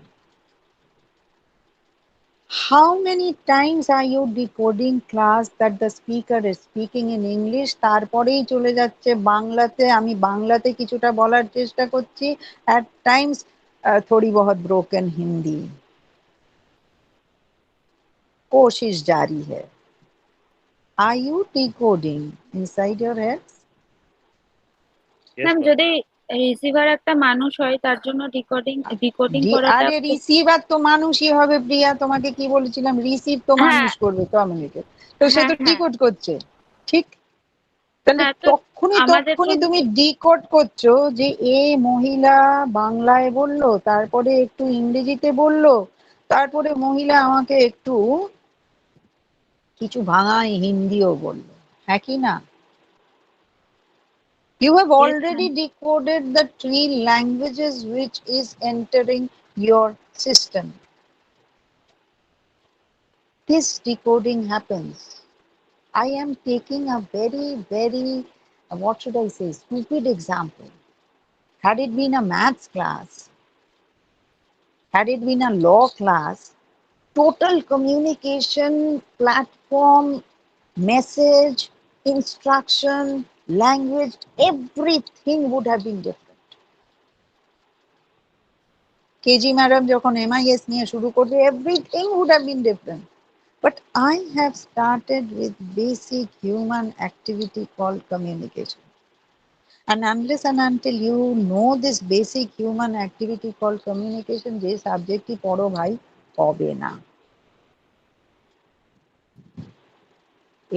[SPEAKER 1] How many times are you decoding class that the speaker is speaking in English, তারপরেই চলে যাচ্ছে বাংলাতে, আমি বাংলাতে কিছুটা বলার চেষ্টা করছি, at times थोड़ी बहुत broken हिंदी, कोशिश जारी है। Are you decoding inside your heads?
[SPEAKER 2] Yes,
[SPEAKER 6] ma'am
[SPEAKER 2] ma'am.
[SPEAKER 6] যদি রিসিভার একটা মানুষ হয়, তার জন্য ডিকোডিং করাটা
[SPEAKER 1] আরে রিসিভার তো মানুষই হবে প্রিয়া, তোমাকে কি বলেছিলাম, রিসিভ তো মানুষ
[SPEAKER 6] হ্যাঁ
[SPEAKER 1] করবে, কমিউনিকেট, তো সে
[SPEAKER 6] হ্যাঁ
[SPEAKER 1] তো
[SPEAKER 6] হ্যাঁ
[SPEAKER 1] ডিকোড করছে, ঠিক? তাহলে
[SPEAKER 6] হ্যাঁ, তো
[SPEAKER 1] তখনই
[SPEAKER 6] আমাদের
[SPEAKER 1] তখনই
[SPEAKER 6] তো
[SPEAKER 1] তুমি ডিকোড করছো যে এ মহিলা বাংলায় বললো, তারপরে একটু ইংরেজিতে বললো, তারপরে মহিলা আমাকে একটু কিছু ভাঙা হিন্দিও বললো, হ্যাঁ কি না? You have
[SPEAKER 6] yes ma'am.
[SPEAKER 1] already decoded the three languages which is entering your system. This decoding happens. I am taking a very, what should I say, stupid example. Had it been a maths class, had it been a law class, total communication platform, message, instruction, language, everything would have been different. KG madam যখন MIS নিয়ে শুরু করবে, everything would have been different. But I have started with basic human activity called communication. And unless and until you know this basic human activity called communication, যে সাবজেক্টই পড়ো ভাই হবে না।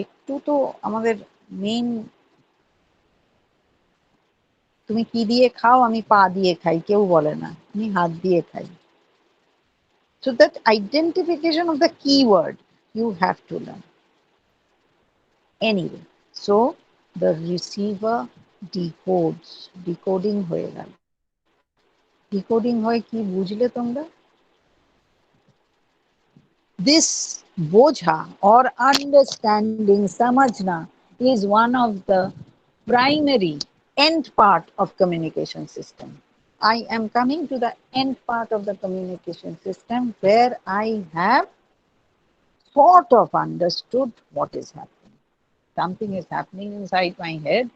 [SPEAKER 1] একটু তো আমাদের মেইন, তুমি কি দিয়ে খাও, আমি পা দিয়ে খাই, কেউ বলে না, আমি হাত দিয়ে খাই। So that identification of the keyword you have to learn. Anyway, so the receiver decodes, decoding হয়ে গেল। ডিকোডিং হয় কি বুঝলে তোমরা? This বোঝা or understanding, samajhna, is one of the primary end part of communication system. I am coming to the end part of the communication system where I have sort of understood what is happening. Something is happening inside my head.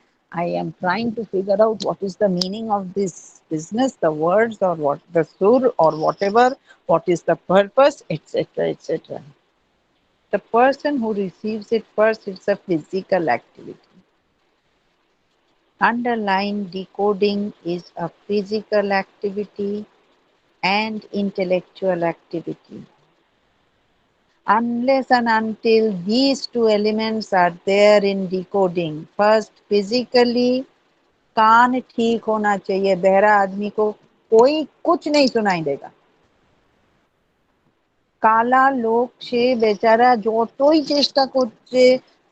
[SPEAKER 1] I am trying to figure out what is the meaning of this business, the words, or what the sur, or whatever, what is the purpose, etc., etc. The person who receives it first, it's a physical activity. Underlying decoding is a physical activity and intellectual activity. Unless and until these two elements are there in decoding, first physically कान ठीक होना चाहिए, बहरा आदमी को कोई कुछ नहीं सुनाई देगा। কালা লোক সে বেচারা যতই চেষ্টা করছে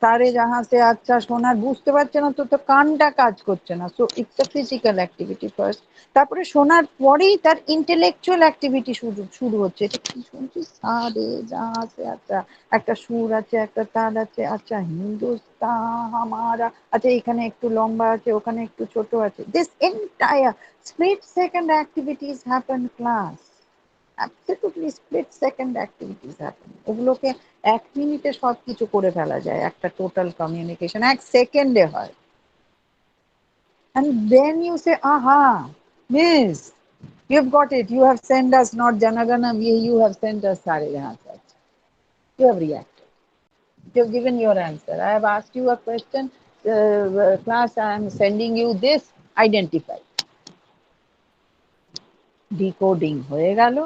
[SPEAKER 1] তারে যাহা সে আচ্ছা শোনার, বুঝতে পারছে না, তো তো কানটা কাজ করছে না। So it's a physical activity first, তারপরে শোনার পরেই তার ইন্টেলেকচুয়াল অ্যাক্টিভিটি শুরু শুরু হচ্ছে। এটা কি শুনছি, সা রে যাহা সে, আচ্ছা একটা সুর আছে, একটা তাল আছে, আচ্ছা হিন্দুস্তান হামারা, আচ্ছা এখানে একটু লম্বা আছে, ওখানে একটু ছোট আছে। This entire split second activities happen class, absolutely split second activities happen. ওগুলোকে 1 মিনিটে সবকিছু করে ফেলা যায়, একটা টোটাল কমিউনিকেশন 1 সেকেন্ডে হয়। And then you say, aha, miss, you've got it, you have sent us not Janagana, you have sent us Sare Jahan Se Acha. You have reacted, you have given your answer. I have asked you a question, class, I am sending you this, identify. Decoding হয়ে গেল,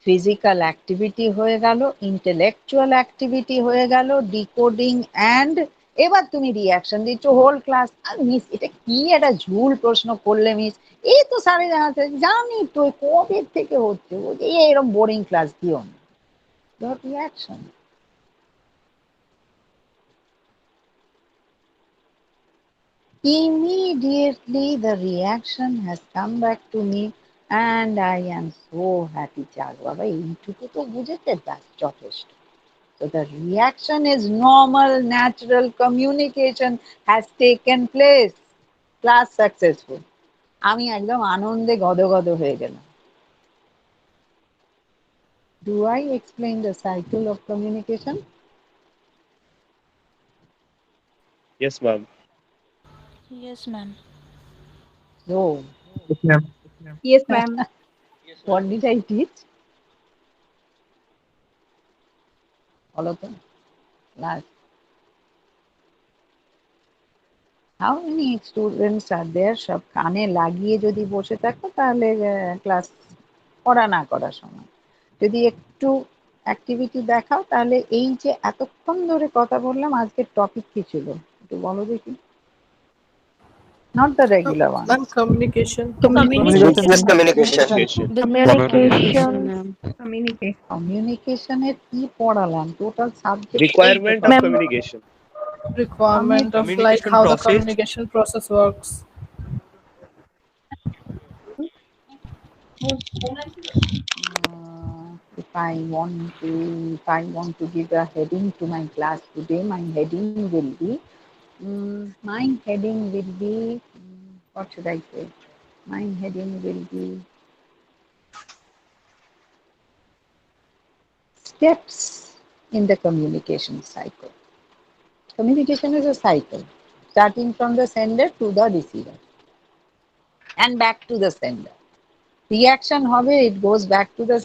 [SPEAKER 1] physical activity হয়ে গেল, intellectual activity হয়ে গেল, decoding, and এবার তুমি reaction দিচ্ছ whole class. আর miss এটা কি একটা ঝুল প্রশ্ন করলে মিস, এই তো সাড়ে জানাতে জানি তো কবে থেকে হচ্ছে, এই এরকম বোরিং ক্লাস দিও না। Reaction, immediately the reaction has come back to me and I am so happy. যাক বাবা এইটুকু তো বুঝেছে, ব্যাস যথেষ্ট। So the reaction is normal, natural communication has taken place. Class successful. আমি একদম আনন্দে গদগদ হয়ে গেলাম। Do I explain the cycle of communication?
[SPEAKER 2] Yes, ma'am.
[SPEAKER 4] Yes, ma'am.
[SPEAKER 1] So,
[SPEAKER 5] Yes, ma'am.
[SPEAKER 8] Yes, ma'am.
[SPEAKER 1] what did I teach? বলো তো, class how many students are দেয়ার, সব কানে লাগিয়ে যদি বসে থাকো তাহলে ক্লাস করা না করার সময় যদি একটু অ্যাক্টিভিটি দেখাও, তাহলে এই যে এতক্ষণ ধরে কথা বললাম, আজকের টপিক কি ছিল একটু বলো দেখি। Not the regular one.
[SPEAKER 9] Ma'am, communication.
[SPEAKER 7] Business communication.
[SPEAKER 8] Communication. Communication.
[SPEAKER 1] কমিউনিকেশনের কি পড়ালাম? Total subject
[SPEAKER 2] Requirement of communication.
[SPEAKER 9] Requirement of like
[SPEAKER 11] Communication
[SPEAKER 9] how the
[SPEAKER 11] process.
[SPEAKER 9] communication process works.
[SPEAKER 1] If I want to give a heading to my class today, my heading will be what should I say? My heading will be steps in the communication cycle. Communication is a cycle, starting from the sender to the receiver and back to the sender. Reaction hobe, it goes back to the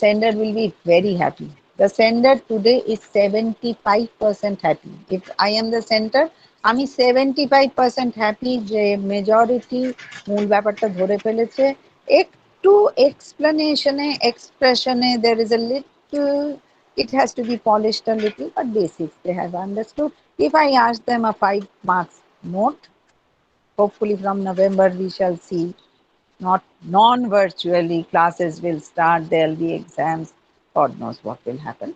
[SPEAKER 1] sender will be very happy. The sender today is 75% happy. If I am the sender, আমি 75% happy যে majority মূল ব্যাপারটা ধরে ফেলেছে। একটু expression there is a little, it has to be polished a little, but basics they have understood. If I ask them a 5 marks note, hopefully from November we shall see, not non-virtually, classes will start, there'll be exams, God knows what will happen.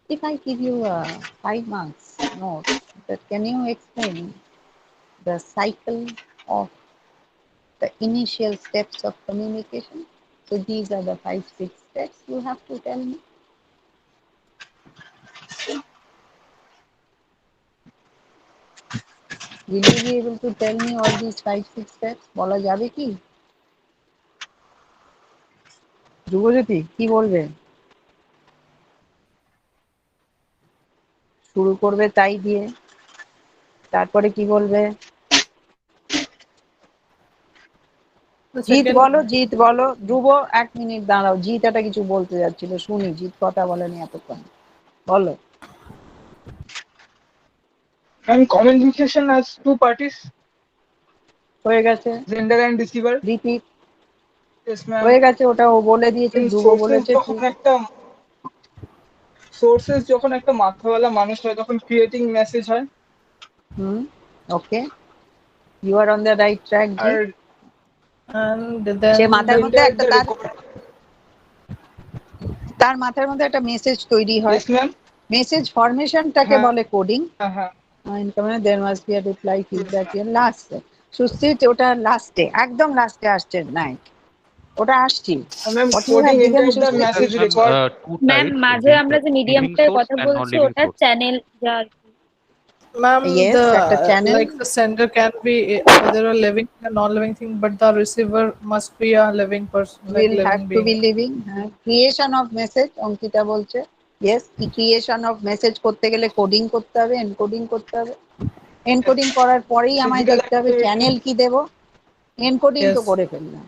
[SPEAKER 1] If I give you a 5 marks note, that can you explain the cycle of the initial steps of communication? So these are the 5-6 steps you have to tell me. Will you be able to tell me all these 5-6 steps? বলা যাবে কি? ধ্রুবজ্যোতি কি বলবে? শুরু করবে তাই দিয়ে, তারপরে কি বলবে? জিৎ বলো, জিৎ বলো। ধ্রুব 1 মিনিট দাঁড়াও, জিৎ একটা কিছু বলতে যাচ্ছিল, শুনি। জিৎ কথা বলেনি এতক্ষণ, বলো।
[SPEAKER 12] And communication has two parties.
[SPEAKER 1] হয়ে গেছে।
[SPEAKER 12] Sender and receiver.
[SPEAKER 1] Repeat.
[SPEAKER 12] Yes, ma'am.
[SPEAKER 1] হয়ে গেছে, ওটা ও বলে দিয়েছে, ধ্রুব বলেছে।
[SPEAKER 12] সোর্সেস যখন একটা মাথাওয়ালা মানুষ হয় তখন ক্রিয়েটিং মেসেজ হয়।
[SPEAKER 1] Okay, you are on the right track.
[SPEAKER 9] And then
[SPEAKER 1] সে মাথার মধ্যে একটা তার মাথার মধ্যে একটা মেসেজ তৈরি হয়। মেসেজ ফরমেশনটাকে বলে coding. there must be a reply feedback here last. সুস্থিত ওটা লাস্টে, একদম লাস্টে আসছে নাইট, ওটা আসছি।
[SPEAKER 6] ম্যাম মাঝে আমরা যে মিডিয়ামটায় কথা বলছি ওটা চ্যানেল যা।
[SPEAKER 9] Ma'am,
[SPEAKER 1] Yes, একটা channel.
[SPEAKER 9] like the sender can be either a living or non-living thing, but the receiver must be a living person.
[SPEAKER 1] Will have to be living. Creation of message, Ankita বলছে। Yes, creation of message করতে গেলে coding করতে হবে, encoding করতে হবে। Encoding করার পরেই আমায় দেখতে হবে চ্যানেল কি দেব। এনকোডিং তো করে ফেললাম,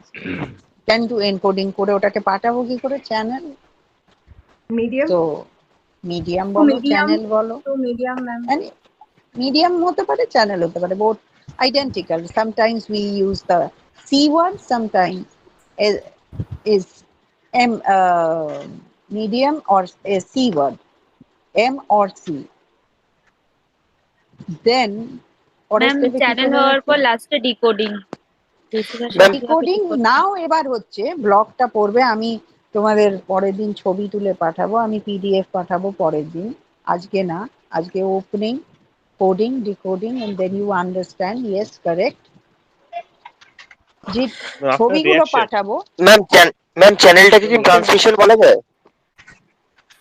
[SPEAKER 1] ক্যান টু এনকোডিং করে ওটাকে পাঠাবো কি করে? চ্যানেল।
[SPEAKER 8] মিডিয়াম।
[SPEAKER 1] তো মিডিয়াম বলো, চ্যানেল বলো।
[SPEAKER 8] Medium ma'am.
[SPEAKER 1] Medium হতে পারে, চ্যানেল হতে পারে, both identical. Sometimes we use the C word, sometimes is medium or a C word, M or C. Then
[SPEAKER 6] channel হওয়ার পর লাস্টে ডিকোডিং।
[SPEAKER 1] ডিকোডিং নাও এবার হচ্ছে, ব্লগটা পড়বে, আমি তোমাদের পরের দিন ছবি তুলে পাঠাবো, আমি PDF পাঠাবো পরের দিন, আজকে না। আজকে opening, coding, decoding, and then you understand. Yes, correct. Jeet ছবিগুলো পাঠাবো।
[SPEAKER 7] ম্যাম চ্যানেলটাকে কি ট্রান্সমিশন বলা যায়?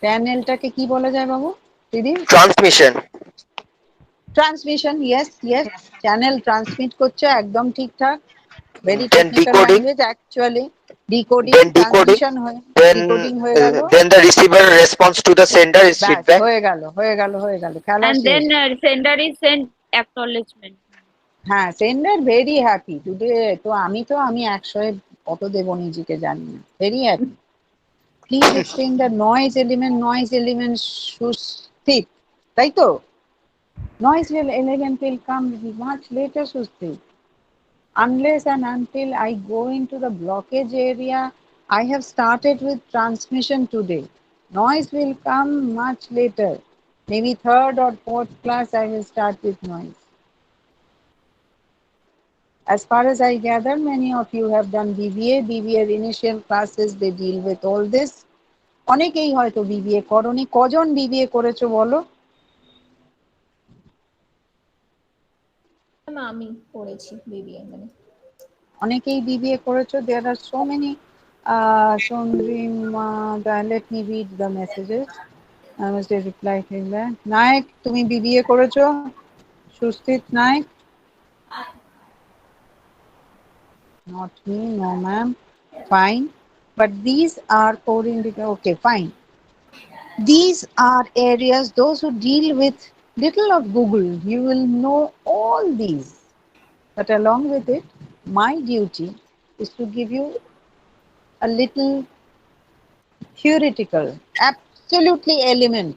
[SPEAKER 1] চ্যানেলটাকে কি বলা যায় বাবু? দিদি
[SPEAKER 7] transmission.
[SPEAKER 1] Transmission, yes yes, channel transmit করছে, একদম ঠিকঠাক। Very technical language actually. Decoding, transmission হয়ে ডিকোডিং হয়ে গেল।
[SPEAKER 7] Then the receiver response to the sender is feedback.
[SPEAKER 1] হয়ে গেল, হয়ে গেল, হয়ে গেল।
[SPEAKER 6] And then sender is send acknowledgement.
[SPEAKER 1] হ্যাঁ, সেন্ডার ভেরি হ্যাপি টুডে। তো আমি 100 কত দেব নিজেকে জানি না, very happy. Please explain the noise element. Noise element সুস্থিত, তাই তো? Noise element will come much later, Susti. Unless and until I go into the blockage area, I have started with transmission today. Noise will come much later. Maybe third or fourth class, I will start with noise. As far as I gather, many of you have done BBA. BBA initial classes, they deal with all this. অনেকেই হয়তো BBA করনি। কজন BBA করেছো বলো?
[SPEAKER 6] আমি করেছি BBA মানে।
[SPEAKER 1] অনেকেই BBA করেছো। There are so many. Sondrima, let me read the messages. I must reply to that. নায়ক, তুমি BBA করেছো? সুস্থিত নায়ক? Not me, no ma'am. Fine. But these are core indicators. Okay, fine. These are areas, those who deal with little of Google, you will know all these. But along with it, my duty is to give you a little theoretical, absolutely element.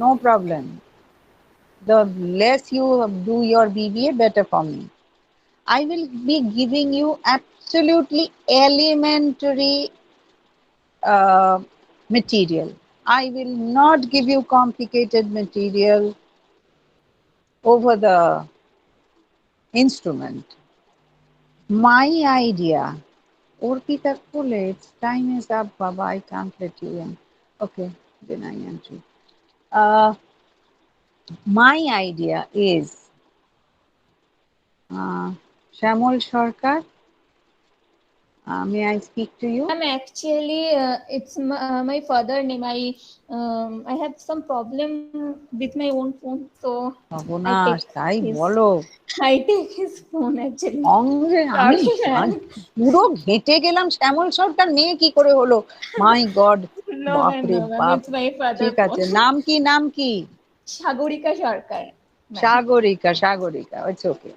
[SPEAKER 1] No problem. The less you do your BBA, better for me. I will be giving you absolutely elementary material. I will not give you complicated material over the instrument. My idea, Orpita Kule, its time is up, Baba, I can't let you in. Okay, then I entry. My idea is Shamol Sarkar. May I speak to you?
[SPEAKER 6] Actually, it's my father name. I have some problem with my own phone, so I take his phone actually.
[SPEAKER 1] আমি পুরো ঘেঁটে গেলাম, শ্যামল সরকার মেয়ে কি করে হলো? মাই god, বাপরে বাপ। ঠিক আছে, নাম কি? নাম কি?
[SPEAKER 6] সাগরিকা সরকার।
[SPEAKER 1] Sagarika, it's okay.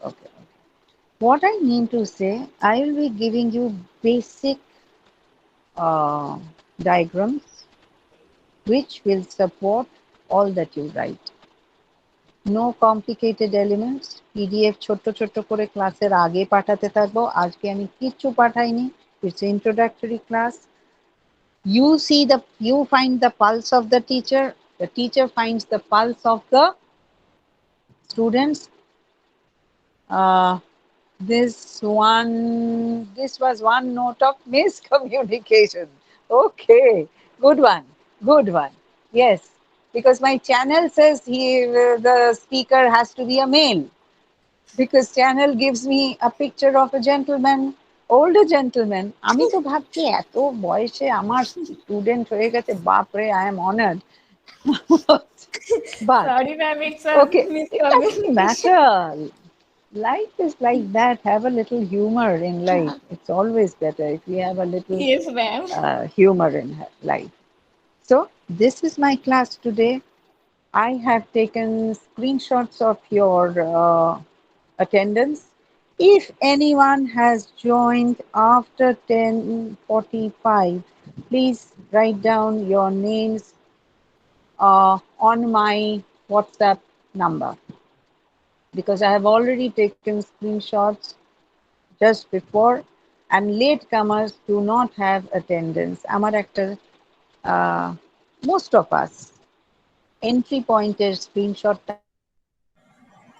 [SPEAKER 1] What I mean to say, I will be giving you basic diagrams which will support all that you write. No complicated elements. PDF ছোট্ট ছোট্ট করে ক্লাসের আগে পাঠাতে থাকবো। আজকে আমি কিচ্ছু পাঠাইনি। It's introductory class. You find the pulse of the teacher. The teacher finds the pulse of the students. This was one note of miscommunication. Okay, good one. Yes, because my channel says the speaker has to be a male, because channel gives me a picture of a gentleman, older gentleman. আমি তো ভাবছি এত বয়সে আমার student হয়ে গেছে, বাপরে, I am honored. But
[SPEAKER 6] sorry ma'am, it's
[SPEAKER 1] okay, it doesn't matter. Life is like that. Have a little humor in life. It's always better if we have a little
[SPEAKER 6] yes ma'am.
[SPEAKER 1] Humor in life. So this is my class today. I have taken screenshots of your attendance. If anyone has joined after 10:45, please write down your names on my WhatsApp number, because I have already taken screenshots just before, and latecomers do not have attendance. Amar ekta most of us entry pointer screenshot.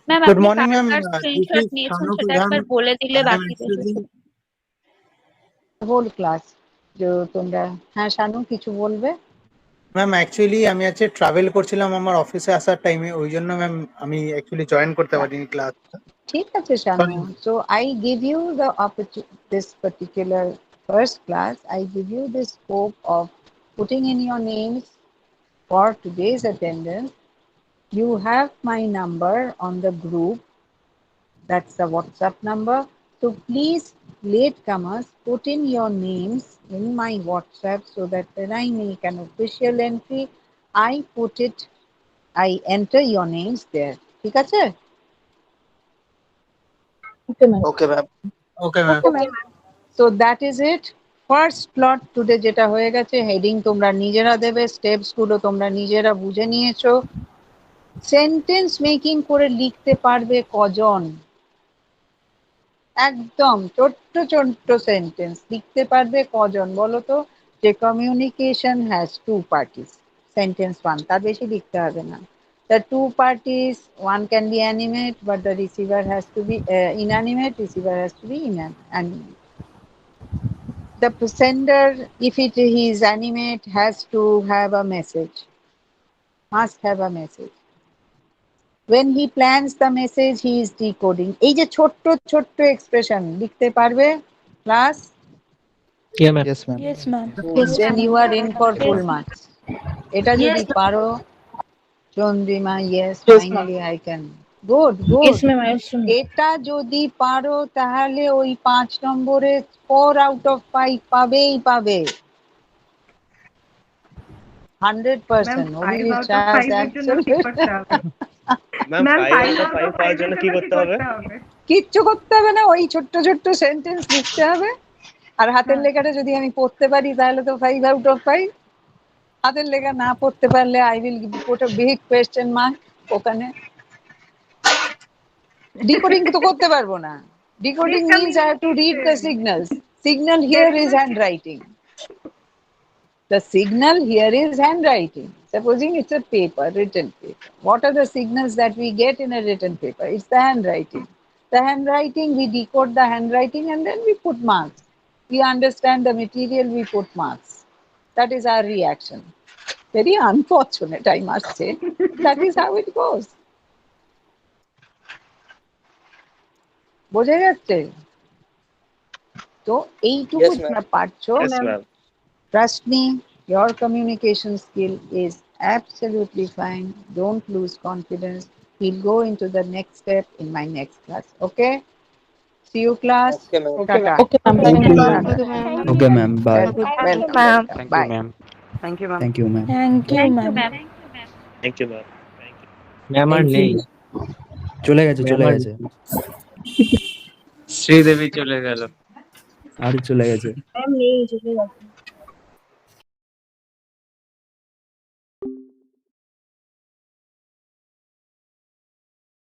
[SPEAKER 6] Ma'am,
[SPEAKER 13] Good morning, ma'am. This is
[SPEAKER 6] নিয়েছেন
[SPEAKER 13] Shanu
[SPEAKER 6] সেটা
[SPEAKER 13] Pradhan.
[SPEAKER 6] একবার বলে দিলে
[SPEAKER 13] I am
[SPEAKER 6] বাকি
[SPEAKER 13] actually
[SPEAKER 1] whole class jo তোমরা হ্যাঁ শানু কিছু বলবে?
[SPEAKER 13] ম্যাম অ্যাকচুয়ালি আমি আজকে ট্রাভেল করছিলাম আমার অফিসে আসার টাইমে, ওই জন্য ম্যাম আমি অ্যাকচুয়ালি জয়েন করতে পারিনি ক্লাস।
[SPEAKER 1] ঠিক আছে Sanu, so I give you the opportunity, this particular first class, I give you the scope of putting in your names for today's attendance. You have my number on the group, that's the WhatsApp number. So please, latecomers, put in your names in my WhatsApp so that when I make an official entry, I enter your names there. ঠিক আছে?
[SPEAKER 13] Okay ma'am. Okay ma'am.
[SPEAKER 1] So that is it. First plot today যেটা হয়ে গেছে, heading তোমরা নিজেরা দেবে, steps গুলো তোমরা নিজেরা বুঝে নিয়েছো। সেন্টেন্স মেকিং করে লিখতে পারবে কজন? একদম ছোট্ট ছোট্ট সেন্টেন্স লিখতে পারবে কজন বলো তো? যে communication has to parties, sentence one, তার বেশি লিখতে হবে না। The two parties, one can be animate, but the receiver has to be inanimate, receiver has to be inanimate. The sender, if he is animate, has to have a message, must have a message. When he plans the message, he is decoding. এই যে ছোট্ট ছোট্ট expression লিখতে পারবে class?
[SPEAKER 11] Yeah, ma'am.
[SPEAKER 5] Yes, ma'am.
[SPEAKER 4] Yes, ma'am.
[SPEAKER 1] Then you are in for full marks. এটা যদি পারো Chandrima, yes, finally I can. Good, good.
[SPEAKER 6] Yes, ma'am. I also know.
[SPEAKER 1] এটা যদি পারো তাহলে ওই 5 নম্বরে 4 out of 5 পাবেই পাবে 100%.
[SPEAKER 8] Ma'am,
[SPEAKER 1] Only
[SPEAKER 8] 5 out of
[SPEAKER 1] chance
[SPEAKER 8] 5 এর জন্য কি করতে হবে?
[SPEAKER 2] Ma'am
[SPEAKER 8] Ma'am,
[SPEAKER 2] 5
[SPEAKER 8] 5
[SPEAKER 2] out of
[SPEAKER 8] out
[SPEAKER 2] 5
[SPEAKER 8] of
[SPEAKER 2] পাওয়ার
[SPEAKER 8] 5
[SPEAKER 2] জন্য
[SPEAKER 8] এর
[SPEAKER 2] কি
[SPEAKER 8] জন্য
[SPEAKER 2] করতে হবে?
[SPEAKER 1] কিচ্ছু করতে হবে না, ওই ছোট্ট ছোট্ট সেন্টেন্স লিখতে হবে। আর হাতের লেখাটা যদি আমি পড়তে পারি তাহলে তো 5 out of 5। হাতের লেখা না পড়তে পারলে I will put a big question mark ওখানে। ডিকোডিং তো করতে পারবো না। Decoding means I have to read the signals. Signal here is handwriting. The signal here is handwriting. Supposing it's a paper, written paper. What are the signals that we get in a written paper? It's the handwriting. The handwriting, we decode the handwriting and then we put marks. We understand the material, we put marks. That is our reaction. Very unfortunate, I must say. That is how it goes. বোঝা যাচ্ছে তো? এইটুকু
[SPEAKER 11] Yes, ma'am.
[SPEAKER 1] যা পারছো,
[SPEAKER 2] Yes, ma'am.
[SPEAKER 1] trust me, your communication skill is absolutely fine. Don't lose confidence. We'll go into the next step in my next class. Okay? See you, class.
[SPEAKER 11] Okay, ma'am.
[SPEAKER 1] Tata.
[SPEAKER 9] Okay, ma'am.
[SPEAKER 5] Thank you, ma'am.
[SPEAKER 1] Tata.
[SPEAKER 5] Okay, ma'am. Bye.
[SPEAKER 1] Welcome.
[SPEAKER 8] ma'am.
[SPEAKER 1] Welcome. Bye.
[SPEAKER 3] Thank you, ma'am.
[SPEAKER 5] Thank you, ma'am.
[SPEAKER 4] Thank you, ma'am.
[SPEAKER 2] Thank you, ma'am.
[SPEAKER 11] Ma'am আর নেই,
[SPEAKER 5] চলে গেছে
[SPEAKER 11] চলে গেছে। শ্রীদেবী চলে গেল।
[SPEAKER 5] আর চলে গেছে।
[SPEAKER 6] Ma'am, নেই, চলে গেছে।